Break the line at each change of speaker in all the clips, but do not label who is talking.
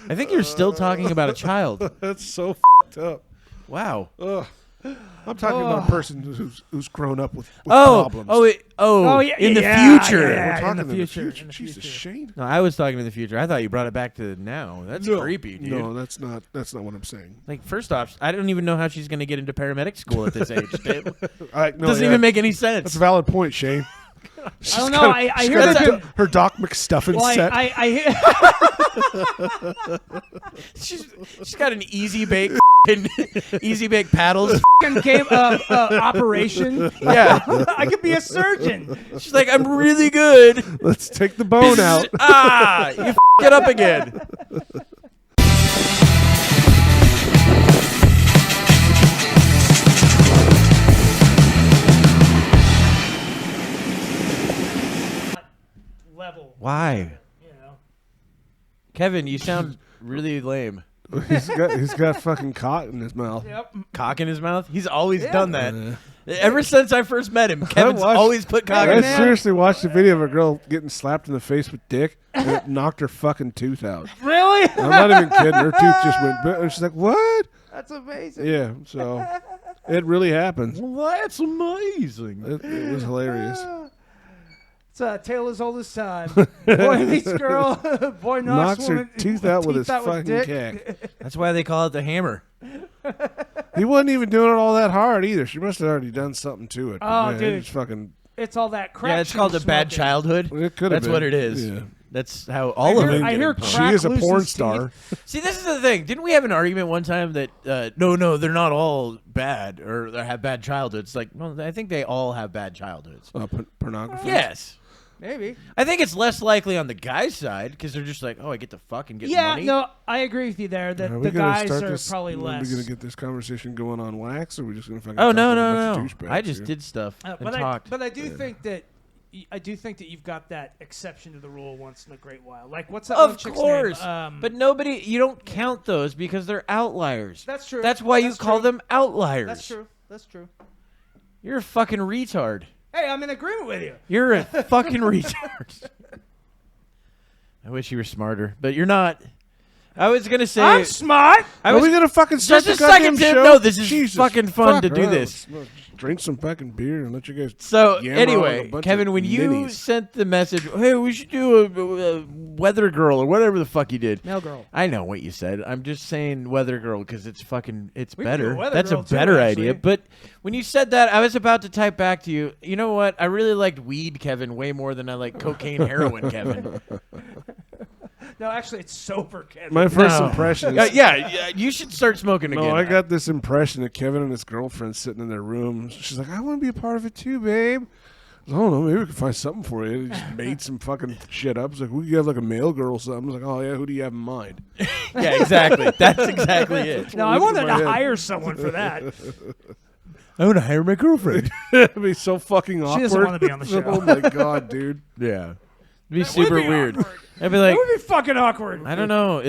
I think you're still talking about a child.
That's so f***ed up.
Wow.
Ugh. I'm talking about a person who's grown up with problems.
Yeah, in the future.
We're talking
in the future.
Jesus, Shane.
No, I was talking in the future. I thought you brought it back to now. That's creepy, dude.
No, that's not what I'm saying.
Like, first off, I don't even know how she's going to get into paramedic school at this age, dude.
No,
Doesn't even make any sense.
That's a valid point, Shane.
I don't know. I hear that
her Doc McStuffin set.
She's got an easy bake paddles
game operation.
Yeah,
I could be a surgeon.
She's like, I'm really good.
Let's take the bone out.
You it up again.
Level.
Why?
You know.
Kevin, you sound really lame.
He's got fucking cock in his mouth.
Yep.
Cock in his mouth? He's always done that. Ever since I first met him, Kevin's
watched-
always put cock in
I
his mouth.
seriously watched a video of a girl getting slapped in the face with dick and it knocked her fucking tooth out.
Really?
I'm not even kidding. Her tooth just went. And she's like, "What?"
That's amazing.
Yeah. So it really happened.
Well, that's amazing.
It was hilarious.
It's a tale as old as time. Boy meets girl. Boy knocks
her
woman,
teeth out with his fucking
dick.
cack.
That's why they call it the hammer.
He wasn't even doing it all that hard either. She must have already done something to it.
Oh,
man,
dude.
it's fucking.
It's all that crack.
Yeah, it's called a bad childhood.
It could have
That's
been.
what it is.
Yeah.
That's how all of them.
I hear
get
crack
She is a
loosens
porn
teeth.
star.
See, this is the thing. Didn't we have an argument one time that no, they're not all bad or they have bad childhoods? Like, well, I think they all have bad childhoods.
Pornography.
Yes.
Maybe.
I think it's less likely on the guy's side because they're just like, oh, I get to fucking get money.
No, I agree with you there that
Are we
the
gonna
guys
start
are
this,
probably
Are
less.
we gonna get this conversation going on wax, or are we just gonna fucking?
Oh
talk
no,
like a
no,
bunch
no!
of douchebags
I just
here?
did stuff and
but
talked.
I do think that you've got that exception to the rule once in a great while. Like, what's that one
Of
chick's
course,
name?
but nobody. You don't count those because they're outliers.
That's true.
That's why you call them outliers.
That's true. That's true.
You're a fucking retard.
Hey, I'm in agreement with you.
You're a fucking retard. I wish you were smarter, but you're not. I was gonna say.
I'm smart.
I
Are
was
we gonna fucking start
just
the
a second,
goddamn
Tim.
show?
No, this is
Jesus,
fucking fun
fuck
to do
her.
this.
Let's drink some fucking beer and let you guys.
So
yammer on a
anyway,
bunch
Kevin,
of
when you
ninnies.
sent the message, hey, we should do a weather girl or whatever the fuck you did.
Male girl.
I know what you said. I'm just saying weather girl because it's fucking it's
We can do
better.
a weather
That's a
girl too,
better
actually.
idea. But when you said that, I was about to type back to you. You know what? I really liked weed, Kevin, way more than I like cocaine, heroin, Kevin.
No, actually, it's sober, Kevin.
My first
No.
impression is.
Yeah, you should start smoking again.
No, I got this impression of Kevin and his girlfriend sitting in their room. She's like, I want to be a part of it too, babe. I don't know, maybe we can find something for you. He just made some fucking shit up. It's like, we could have like a male girl or something. I was like, oh yeah, who do you have in mind?
Yeah, exactly. That's exactly it.
No, I wanted to hire someone for that.
I want to hire my girlfriend.
It'd be so fucking awkward.
She doesn't want to be on the show.
Oh my god, dude.
Yeah. It'd be
That
super
would be
weird.
awkward.
I'd be like,
That would be fucking awkward.
I don't know.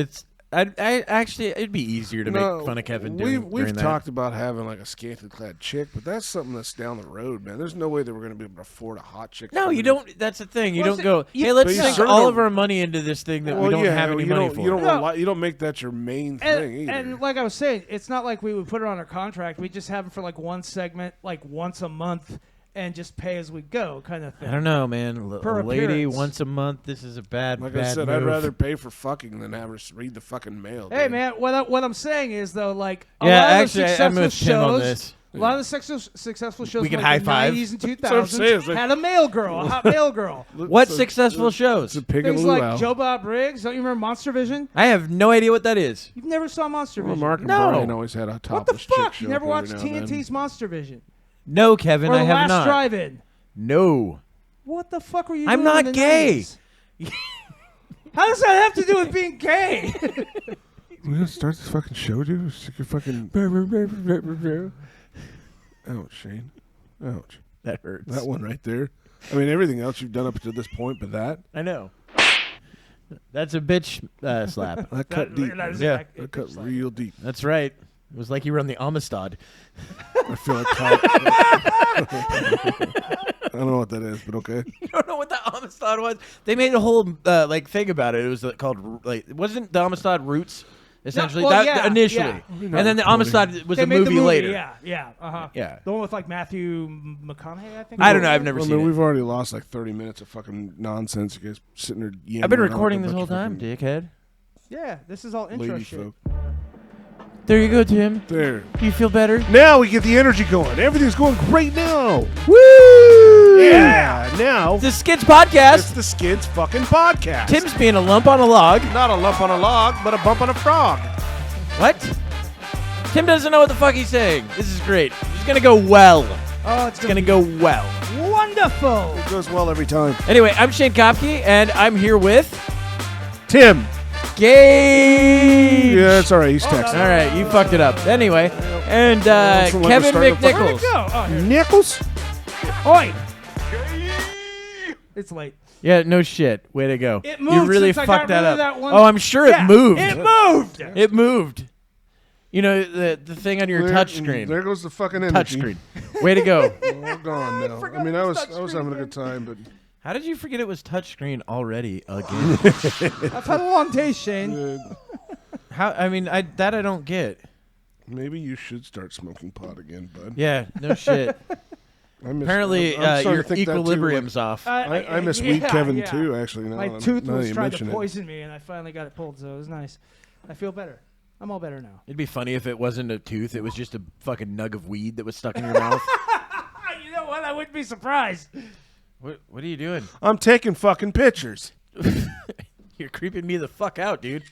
I actually, it'd be easier to make fun of Kevin during
We've
that.
talked about having like a scantily clad chick, but that's something that's down the road, man. There's no way that we're going to be able to afford a hot chick.
No, you don't. That's the thing. You
Well,
don't go,
you-
hey, let's
But you
sink
certainly
all
don't-
of our money into this thing that we don't have any money for.
You don't,
No.
you don't make that your main thing either.
And like I was saying, it's not like we would put it on our contract. We just have it for like one segment, like once a month, and just pay as we go, kind of thing.
I don't know, man.
Per
A lady
appearance.
once a month. This is a bad.
Like
bad
I said,
move.
I'd rather pay for fucking than have her read the fucking mail.
Hey
dude.
man, what I'm saying is though, like a
Yeah,
lot of the
actually, I'm
successful
with Tim on
shows,
this.
a lot of the successful shows
We
in
can
like the
high five.
90s and
That's what I'm saying, it's
2000s
like-
had a male girl, a hot male girl.
What
So-
successful shows?
It's a pig and
Things
luau.
like Joe Bob Briggs. Don't you remember MonsterVision?
I have no idea what that is.
You've never saw MonsterVision.
Well, Mark and
No.
Brian always had a
What the
topless chick
fuck?
show
You never
up
watched
every now and then.
TNT's MonsterVision?
No, Kevin,
Or
I
The
have
Last
not.
Drive-In?
No.
What the fuck were you
I'm
doing
not
in the
gay.
90s? How does that have to do with being gay?
We gonna start this fucking show, dude? Stick your fucking. Ouch, Shane. Ouch.
That hurts.
That one right there. I mean, everything else you've done up to this point, but that
I know. That's a bitch slap.
that cut deep.
that is
man.
Yeah.
That cut real deep.
That's right. It was like you were on the Amistad.
I feel like I don't know what that is, but okay.
You don't know what the Amistad was? They made a whole thing about it. It was called wasn't the Amistad Roots essentially initially, and then the Amistad was
They
a
made the
movie later.
Yeah.
Yeah.
The one with like Matthew McConaughey, I think.
I don't know. I've never
Well,
seen
man,
it.
we've already lost like 30 minutes of fucking nonsense. You guys sitting there yammering.
I've been
on
recording
a
this whole
bunch of
time,
fucking
dickhead.
Yeah, this is all intro
lady
shit.
folk.
There you go, Tim.
There.
Do you feel better?
Now we get the energy going. Everything's going great now.
Woo!
Yeah. Now
It's the Skids Podcast.
it's the Skids fucking podcast.
Tim's being a lump on a log.
Not a lump on a log, but a bump on a frog.
What? Tim doesn't know what the fuck he's saying. This is great. It's gonna go well.
Oh,
It's gonna go well.
wonderful.
It goes well every time.
Anyway, I'm Shane Kopke, and I'm here with
Tim.
Gage.
Yeah, that's all right. He's texting.
All right, you fucked it up. Anyway, and
Looks like
Kevin
we're starting to
Where'd
McNichols.
it go? Oh, here.
Nichols?
Oi. It's late.
Yeah, no shit. Way to go.
It
You
moved
really
since I
fucked
got
that
rid
up.
of that one.
Oh, I'm sure
Yeah,
it moved.
It moved.
It moved. You know the thing on your touch screen.
There goes the fucking energy.
Touch screen. Way to go.
We're gone now.
forgot
I mean,
it
I
was
was
touch
having a
screen,
good time, but
How did you forget it was touch screen already again?
I've had a long day, Shane.
How? I mean, I don't get.
maybe you should start smoking pot again, bud.
Yeah, no shit.
I miss,
Apparently,
I'm starting
your
to think that too,
equilibrium's off.
I miss weed Kevin too, actually. Now
My
that
tooth
now that
was
you
trying to
mention it.
poison me, and I finally got it pulled, so it was nice. I feel better. I'm all better now.
It'd be funny if it wasn't a tooth; it was just a fucking nug of weed that was stuck in your mouth.
You know what? I wouldn't be surprised.
What are you doing?
I'm taking fucking pictures.
You're creeping me the fuck out, dude.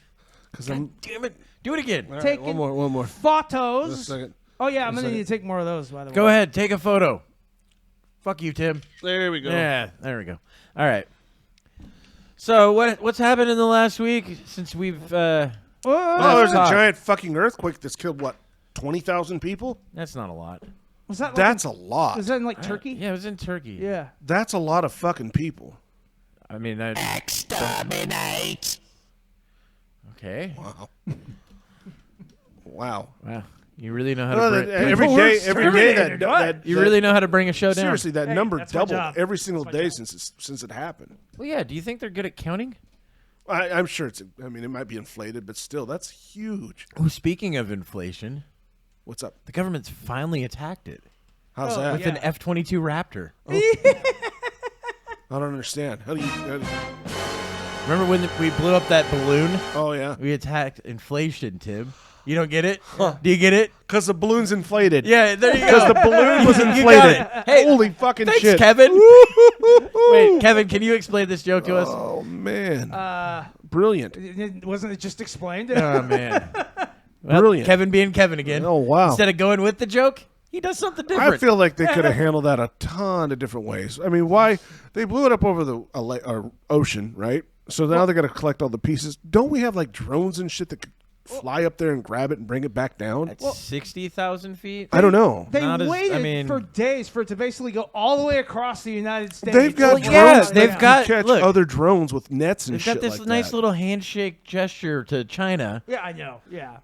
Because I'm.
Damn it! Do it again.
All right,
Taking
one more. Just a
Photos.
second.
Oh yeah, I'm
Just a
gonna need
second.
to take more of those. By the way.
Go ahead, take a photo. Fuck you, Tim.
There we go.
Yeah, there we go. All right. So what's happened in the last week since we've?
Oh, there's a
talk.
giant fucking earthquake that's killed, what, 20,000 people?
That's not a lot.
Was that like
That's a lot.
Was that in like Turkey?
Yeah, it was in Turkey.
Yeah.
That's a lot of fucking people.
I mean,
Exterminate!
okay.
Wow. Wow.
Wow. You really know how
No,
to
that-
bring.
every
People were
day
exterminated, what?
You really know how to bring a show down.
Seriously, that
Hey,
number
that's my
doubled
job.
every single
That's my
day
job.
since it happened.
Well, yeah. Do you think they're good at counting?
I'm sure it's. I mean, it might be inflated, but still, that's huge.
Oh, speaking of inflation,
What's up?
the government's finally attacked it
How's
Oh,
that?
with
yeah.
an F-22 Raptor.
I don't understand. How do you?
Remember when we blew up that balloon?
Oh yeah,
We attacked inflation, Tim. You don't get it? Do you get it?
because the balloon's inflated.
Yeah, there you go.
Because the balloon was
You got
inflated.
it. Hey,
Holy fucking
thanks,
shit,
Kevin. Wait, Kevin, can you explain this joke to us?
Oh man,
Uh,
brilliant.
wasn't it just explained?
Oh, man. Well,
Brilliant.
Kevin being Kevin again.
Oh wow.
Instead of going with the joke, he does something different.
I feel like they could have handled that a ton of different ways. I mean, why they blew it up over the ocean, right? So now they got to collect all the pieces. Don't we have like drones and shit that could fly up there and grab it and bring it back down?
At 60,000 feet?
I don't know.
They
Not as- I
waited
mean-
for days for it to basically go all the way across the United States.
They've got
Well,
drones.
yeah,
that
they've
can
got-
catch
look,
other drones with nets and
They've
shit
got this
like
nice
that.
little handshake gesture to China.
Yeah, I know. Yeah.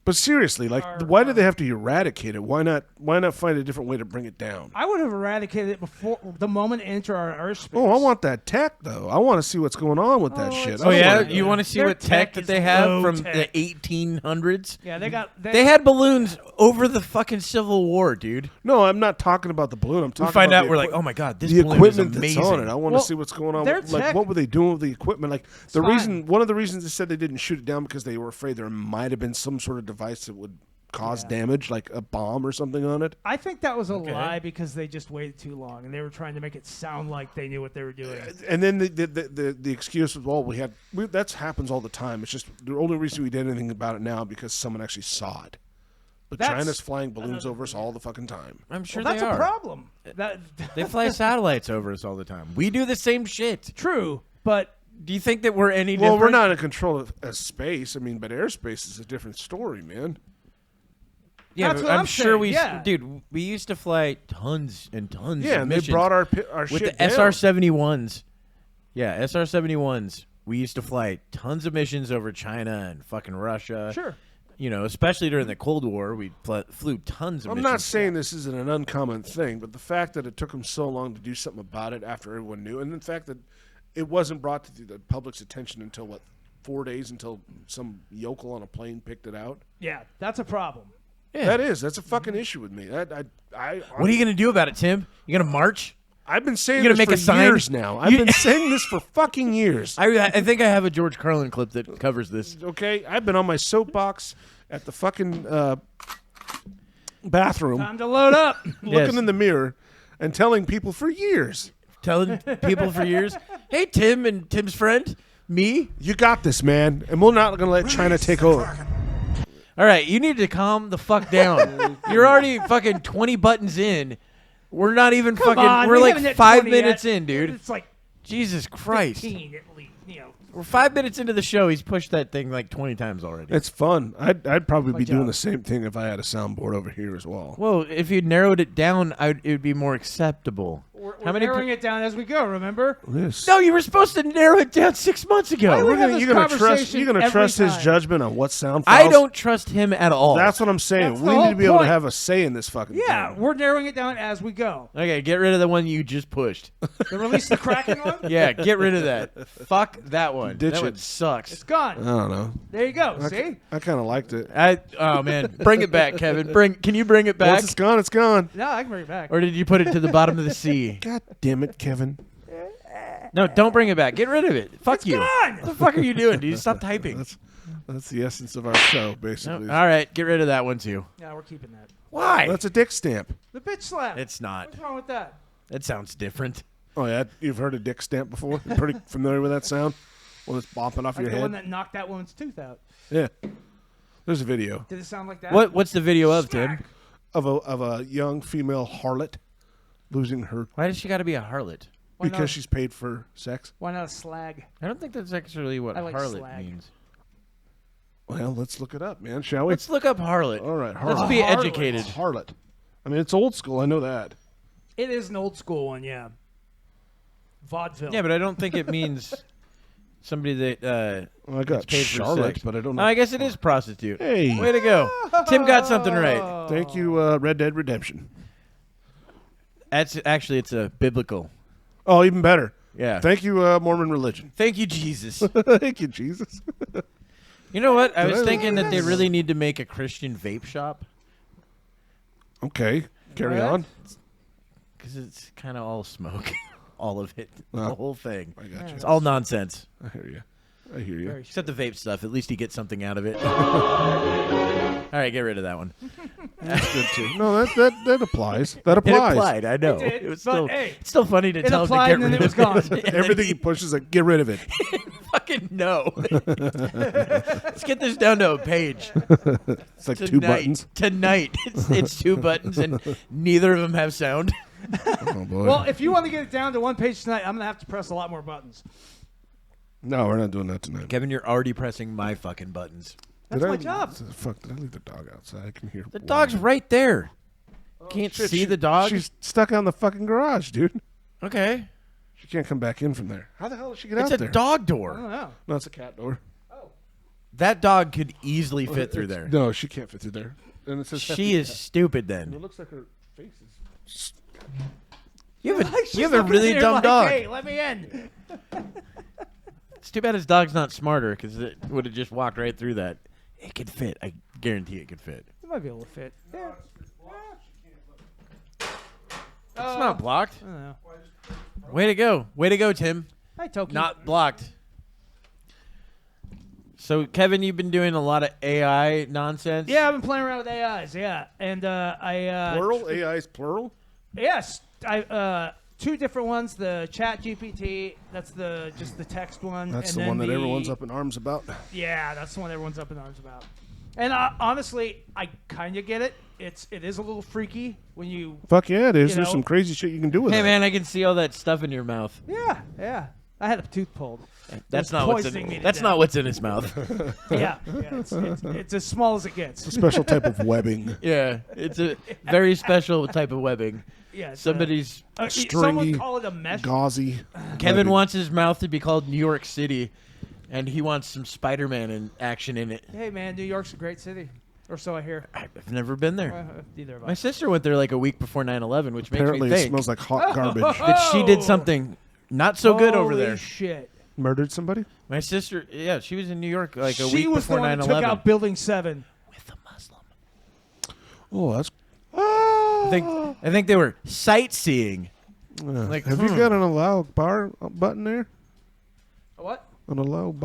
But seriously, like, why do they have to eradicate it? Why not find a different way to bring it down?
I would have eradicated it before the moment it entered our airspace.
Oh, I want that tech though. I want to see what's going on with that
Oh,
shit.
it's-
I
Oh,
don't
yeah?
wanna-
You want to see
Their
what tech
tech
that
is
they have
low
from
tech.
the 1800s?
Yeah, they got.
They had balloons over the fucking Civil War, dude.
No, I'm not talking about the balloon. I'm talking
We find
about
out,
the
we're like, oh my God, this
the
balloon is
equipment
amazing.
that's on it. I want
Well,
to see what's going on.
their
Like,
tech-
what were they doing with the equipment? Like, the
fine.
one of the reasons they said they didn't shoot it down because they were afraid there might have been some sort of device that would cause damage, like a bomb or something on it.
I think that was a lie because they just waited too long and they were trying to make it sound like they knew what they were doing.
And then the excuse was, well, that happens all the time. It's just the only reason we did anything about it now because someone actually saw it. But
That's
China's flying balloons over us all the fucking time.
I'm sure
Well, that's
they
a
are.
problem. That
They fly satellites over us all the time. We do the same shit.
true, but
Do you think that we're any
Well,
different?
we're not in control of space. I mean, but airspace is a different story, man.
Yeah,
That's
but
what
I'm
I'm
sure
saying,
we,
yeah.
dude. We used to fly tons and tons.
Yeah,
of
and they
missions
brought our
with
shit
the
down.
SR-71s. Yeah, SR-71s. We used to fly tons of missions over China and fucking Russia.
sure.
especially during the Cold War, we flew tons of
I'm
missions.
not saying this isn't an uncommon thing, but the fact that it took them so long to do something about it after everyone knew, and the fact that it wasn't brought to the public's attention until, 4 days until some yokel on a plane picked it out?
Yeah, that's a problem.
Yeah.
That's a fucking issue with me.
What are you going to do about it, Tim? You going to march?
I've been saying
You
this
gonna make
for
a sign?
years now. I've been saying this for fucking years.
I think I have a George Carlin clip that covers this.
Okay? I've been on my soapbox at the fucking bathroom
Time to load up.
looking in the mirror and telling people for years.
Telling people for years, hey, Tim and Tim's friend, me.
You got this, man. And we're not going to let China take over.
All right, you need to calm the fuck down. You're already fucking 20 buttons in. We're not even
Come on,
we're
we
like
haven't hit
5
20
minutes
yet.
in, dude.
It's like
Jesus Christ.
15 at least.
We're 5 minutes into the show. He's pushed that thing like 20 times already.
It's fun. I'd probably be
Good
doing
job.
the same thing if I had a soundboard over here as well.
Well, if you narrowed it down, it would be more acceptable.
We're narrowing it down as we go, remember?
This.
No, you were supposed to narrow it down 6 months ago.
Why do we have this
You're gonna
conversation every
trust his
time?
judgment on what sound files?
I don't trust him at all.
That's what I'm saying.
That's
We
the
need
whole
to be able to
point.
have a say in this fucking
Yeah,
thing.
we're narrowing it down as we go.
Okay, get rid of the one you just pushed.
The release the Kraken one?
Yeah, get rid of that. Fuck that one.
Ditch
that one
it.
sucks.
It's gone.
I don't know.
There you go. See?
I kind of liked it.
Oh man, bring it back, Kevin. Can you bring it back,
Once it's gone, it's gone.
No, I can bring it back.
or did you put it to the bottom of the sea?
God damn it, Kevin.
No, don't bring it back. Get rid of it. Fuck you.
gone.
What the fuck are you doing, dude? Stop typing.
That's the essence of our show,
No,
basically.
all right, get rid of that one too.
No, we're keeping that.
Why?
That's a dick stamp.
The bitch slap.
It's not.
What's wrong with that?
That sounds different.
Oh, yeah? You've heard a dick stamp before? You're pretty familiar with that sound? When it's bopping off
Like
your
the one
head?
that knocked that woman's tooth out.
Yeah. There's a video
Did it sound like that?
What's the video of, Tim?
of a young female harlot losing her
Why does she got to be a harlot?
Why
because
not?
she's paid for sex.
Why not a slag?
I don't think that's actually what
I like
harlot
slag.
means.
Well, let's look it up, man, shall we?
Let's look up harlot.
All right, harlot.
Let's be educated.
Harlot. I mean, it's old school. I know that.
It is an old school one, yeah. Vaudeville.
Yeah, but I don't think it means somebody that.
Well, I got
paid for
Charlotte,
sex.
but I don't
No,
know.
I guess it is prostitute.
Hey.
Way to go. Tim got something right.
Thank you, Red Dead Redemption.
It's a biblical.
Oh, even better.
Yeah.
Thank you, Mormon religion.
Thank you, Jesus.
Thank you, Jesus.
You know what? I
Did
was
I-
thinking that they really need to make a Christian vape shop
Okay, carry
What?
on.
because it's kind of all smoke, all of it,
Well,
the whole thing.
I got you.
It's all nonsense.
I hear you. I hear you.
Very
Except the vape stuff. At least you get something out of it. All right, get rid of that one.
That's good too. No, that applies. That
It
applies.
applied. I know.
It did,
was
but
still.
hey,
it's still funny to
it
tell him to
applied
get
and then
rid
it was
of
gone.
And then
Everything
he
he pushes, like, get rid of it.
fucking no. Let's get this down to a page.
It's like two buttons.
Tonight, it's two buttons, and neither of them have sound.
Oh boy.
well, if you want to get it down to one page tonight, I'm going to have to press a lot more buttons.
no, we're not doing that tonight.
Kevin, you're already pressing my fucking buttons.
That's my job.
Fuck! Did I leave the dog outside? I can hear
The dog's right there. Can't
Shit,
see the dog.
She's stuck out in the fucking garage, dude.
Okay.
She can't come back in from there. How the hell did she get
It's
out
a
there?
dog
I
door.
don't know.
No, it's a cat door.
That dog could easily fit through there.
No, she can't fit through there. And it says
She is stupid
It
then.
looks like her face is.
You have
She's
you have a
looking
really
at her
dumb
like,
dog.
Hey, let me in.
It's too bad his dog's not smarter because it would have just walked right through that. It could fit. I guarantee it could fit.
It might be able to fit. Yeah.
It's not blocked.
I don't know.
Way to go. Way to go, Tim.
Hi, Toki.
Not blocked. So, Kevin, you've been doing a lot of AI nonsense.
Yeah, I've been playing around with AIs. Yeah, and I
Plural? AI is plural?
yes, I two different ones. The Chat GPT, that's just the text one.
That's
and
the
then
one that everyone's up in arms about.
Yeah, that's the one everyone's up in arms about. And honestly, I kind of get it. It is a little freaky when you.
Fuck yeah, it is.
You
There's
know?
some crazy shit you can do with
Hey,
that.
man, I can see all that stuff in your mouth.
Yeah. I had a tooth pulled.
That's
It's
not what's
poisoning me
in.
to
That's
death.
not what's in his mouth.
Yeah, it's as small as it gets.
It's a special type of webbing.
Yeah, it's a very special type of webbing.
Yeah, it's
Somebody's
someone
stringy,
call it a mesh.
Gauzy.
Kevin
webbing.
wants his mouth to be called New York City and he wants some Spider-Man in action in it.
Hey, man, New York's a great city. Or so I hear.
I've never been there.
Neither have I.
My sister went there like a week before 9/11, which
Apparently
makes me
it
think
smells like hot garbage.
that she did something not so good over there.
Holy shit.
Murdered somebody?
My sister, yeah, she was in New York like a week
She was the
before
one
9/11
who took out Building 7.
with a Muslim.
Oh, that's...
I think they were sightseeing. Like,
have you got an allow bar button there?
A what?
An allow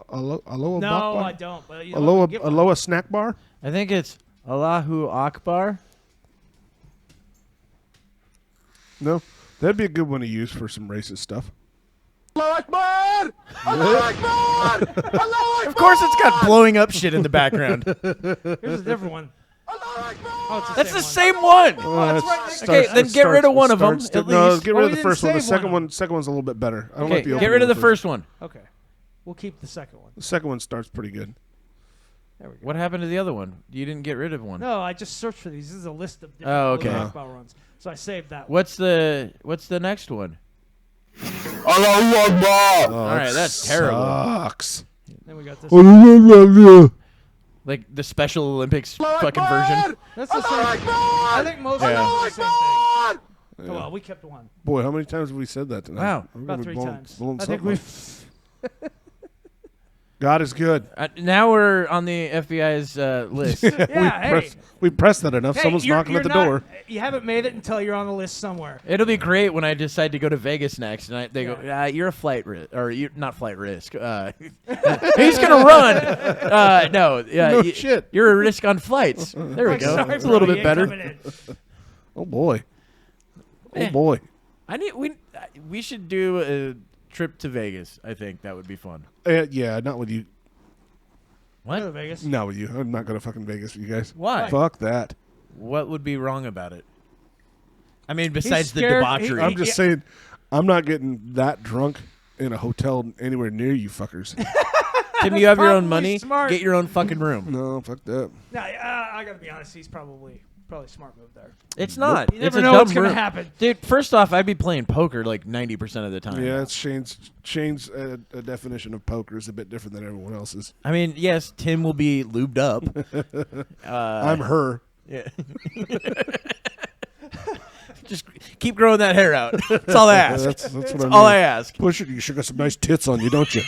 allow
No, I don't. But you
allow a snack bar?
I think it's Allahu Akbar.
No, that'd be a good one to use for some racist stuff.
Of course, it's got blowing up shit in the background.
Here's a different one. Oh, it's
That's the same one.
that's right next to
Okay, then get rid of one of them. At
No,
least.
get rid of
we
the first one.
didn't
The
save
second
one.
one. Second one's a little bit better. I don't
Okay,
like the
get
opening
rid of the
one
first one.
Okay. We'll keep the second one.
The second one starts pretty good.
There we go.
What happened to the other one? You didn't get rid of one.
No, I just searched for these. This is a list of different
Oh, okay.
Akbar runs. So I saved that one.
What's the next one?
Allahu Akbar.
Oh,
All right, that's terrible.
Sucks.
Then we got this.
Like the Special Olympics fucking version.
That's the same. I think most of them are the same thing.
Yeah.
Oh, well, we kept one.
Boy, how many times have we said that tonight?
Wow.
We're
About
gonna
3
be
times.
blowing
I think
something
we've.
up. God is good.
Now we're on the FBI's list.
Yeah,
we pressed that enough.
Hey,
Someone's knocking at the
not-
door.
You haven't made it until you're on the list somewhere.
It'll be great when I decide to go to Vegas next, and they go, "You're a flight risk, or you're not flight risk. He's gonna run. No,
No shit.
You're a risk on flights. There we
Like,
go.
sorry,
It's a little
bro,
bit
you ain't
better.
coming in.
Oh boy.
Eh.
Oh boy.
We should do a trip to Vegas. I think that would be fun.
Yeah, not with you.
Go to
What?
Vegas.
Not with you. I'm not going to fucking Vegas with you guys.
Why?
Fuck that.
What would be wrong about it? I mean, besides the
scared.
debauchery.
I'm just saying, I'm not getting that drunk in a hotel anywhere near you fuckers.
Tim, you have your own
Probably
money.
smart.
Get your own fucking room.
No, fuck that.
No, I gotta be honest. He's probably a smart move there.
It's not.
You
It's
never
a
know
dumb
what's gonna
room.
happen.
Dude, first off, I'd be playing poker like 90% of the time.
Yeah, it's Shane's a definition of poker is a bit different than everyone else's.
I mean, yes, Tim will be lubed up.
I'm her.
Yeah. Just keep growing that hair out. That's all I ask.
That's what I mean.
all I ask.
Push it. You sure got some nice tits on you, don't you?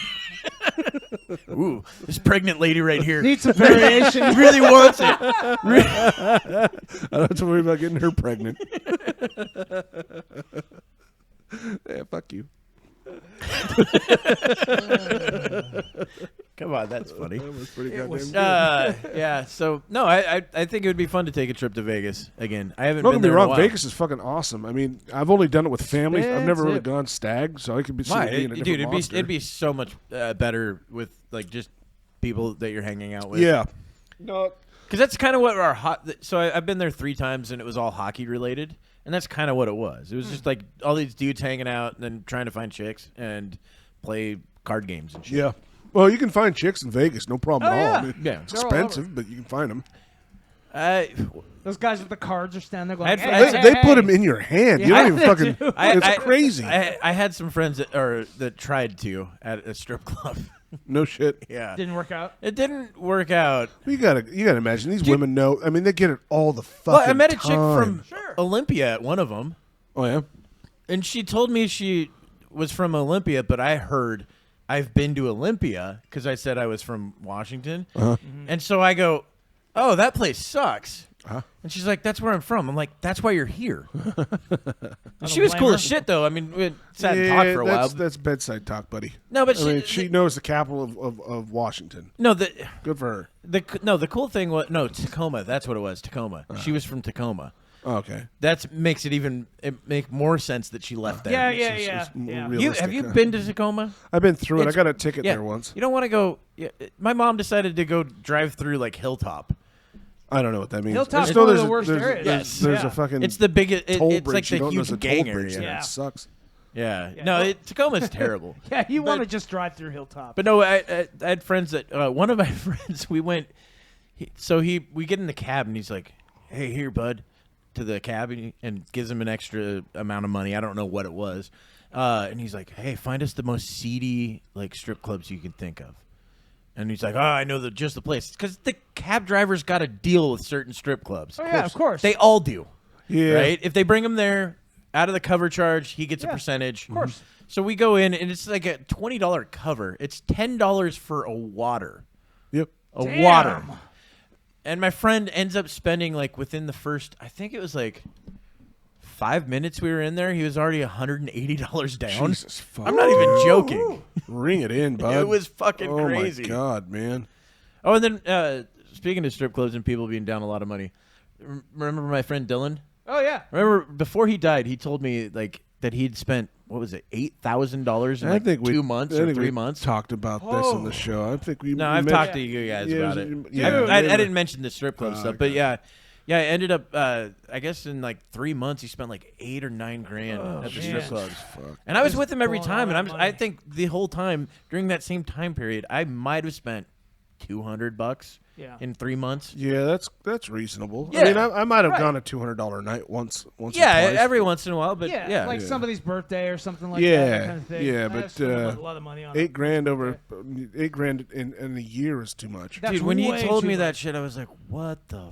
Ooh, this pregnant lady right here
Need some variation.
really wants it.
I don't have to worry about getting her pregnant. Yeah, fuck you.
Come on, that's funny.
That was pretty goddamn
was-
good.
Yeah. So no, I think it would be fun to take a trip to Vegas again. I haven't
Don't
been
get me
there in a
wrong,
while.
Vegas is fucking awesome. I mean, I've only done it with families. I've never really
Expensive.
gone stag, so I could be
Why?
seeing a
Dude,
different monster.
it'd be so much better with like just people that you're hanging out with.
Yeah. No.
Because that's kind of what our So I've been there 3 times, and it was all hockey related, and that's kind of what it was. It was just like all these dudes hanging out and then trying to find chicks and play card games and shit.
Yeah. Well, you can find chicks in Vegas, no problem at all.
yeah.
I mean,
Yeah.
it's
They're all over.
expensive, but you can find them.
Those guys with the cards are standing there going,
I'd-
hey,
I'd-
hey,
They
hey.
put them in your hand. You
Yeah,
don't even
they
fucking.
do.
It's crazy.
I had some friends that tried to at a strip club.
No shit.
Yeah,
Didn't work out.
it didn't work out.
You gotta imagine these women know. I mean, they get it all the fucking
Well, I met a chick
time.
from Olympia at one of them,
Oh yeah.
and she told me she was from Olympia, but I heard I've been to Olympia because I said I was from Washington, and so I go, "Oh, that place sucks." And she's like, "That's where I'm from." I'm like, "That's why you're here." She was
blame
cool
her.
as shit, though. I mean, we sat and talked for a while.
That's bedside talk, buddy.
No, but
I mean, she knows the capital of Washington.
no
Good for her.
the cool thing was Tacoma. That's what it was. Tacoma. She was from Tacoma.
Oh, okay.
That makes it make more sense that she left there.
Yeah,
It's
yeah.
more
You
realistic,
have you
huh?
been to Tacoma?
I've been through it. I
It's-
got a ticket
Yeah.
there once.
You don't want to go. Yeah, my mom decided to go drive through like Hilltop.
I don't know what that means.
Hilltop's
I just know
one of
there's
the
a-
worst
there's-
areas.
There's,
Yes.
there's
Yeah.
a fucking
It's the biggest.
toll
It's
bridge.
like
you
the
don't know
huge
there's a
gang
toll bridge
area.
there.
Yeah.
It sucks.
Yeah.
Yeah,
No,
no.
Tacoma's terrible.
Yeah, you want to just drive through Hilltop.
But no, I had friends that one of my friends we went. We get in the cab and he's like, "Hey, here, bud," to the cab and gives him an extra amount of money. I don't know what it was. And he's like, hey, find us the most seedy like strip clubs you can think of. And he's like, oh, I know just the place. Because the cab drivers got to deal with certain strip clubs.
Oh, yeah, of course.
They all do.
Yeah.
Right? If they bring him there, out of the cover charge, he gets a percentage.
Of course.
So we go in, and it's like a $20 cover. It's $10 for a water.
Yep.
Damn.
Water. And my friend ends up spending, like, within the first, I think it was like 5 minutes we were in there, he was already $180 down.
Jesus fuck.
I'm not even joking.
Ring it in, bud.
It was fucking crazy.
Oh my god, man.
Oh, and then speaking of strip clubs and people being down a lot of money, remember my friend Dylan?
Oh yeah.
Remember before he died, he told me like that he'd spent what was it, $8,000 in like 2 months or 3 months.
Talked about this on the show. I think we.
No, I've talked to you guys about it. I didn't mention the strip club stuff, but yeah. I ended up, I guess in like 3 months, he spent like $8 or $9 grand at the strip clubs. And I was with him every time, and I think the whole time during that same time period, I might have spent $200 in 3 months.
Yeah, that's reasonable.
Yeah.
I mean, I might have gone a $200 night once.
Yeah,
or twice,
every once in a while, but yeah.
like somebody's birthday or something like that kind of thing.
Yeah,
I
but
spent a lot of money on
$8,000 in a year is too much.
That's
dude, when you
way
told
too
me
much.
that shit, I was like, what the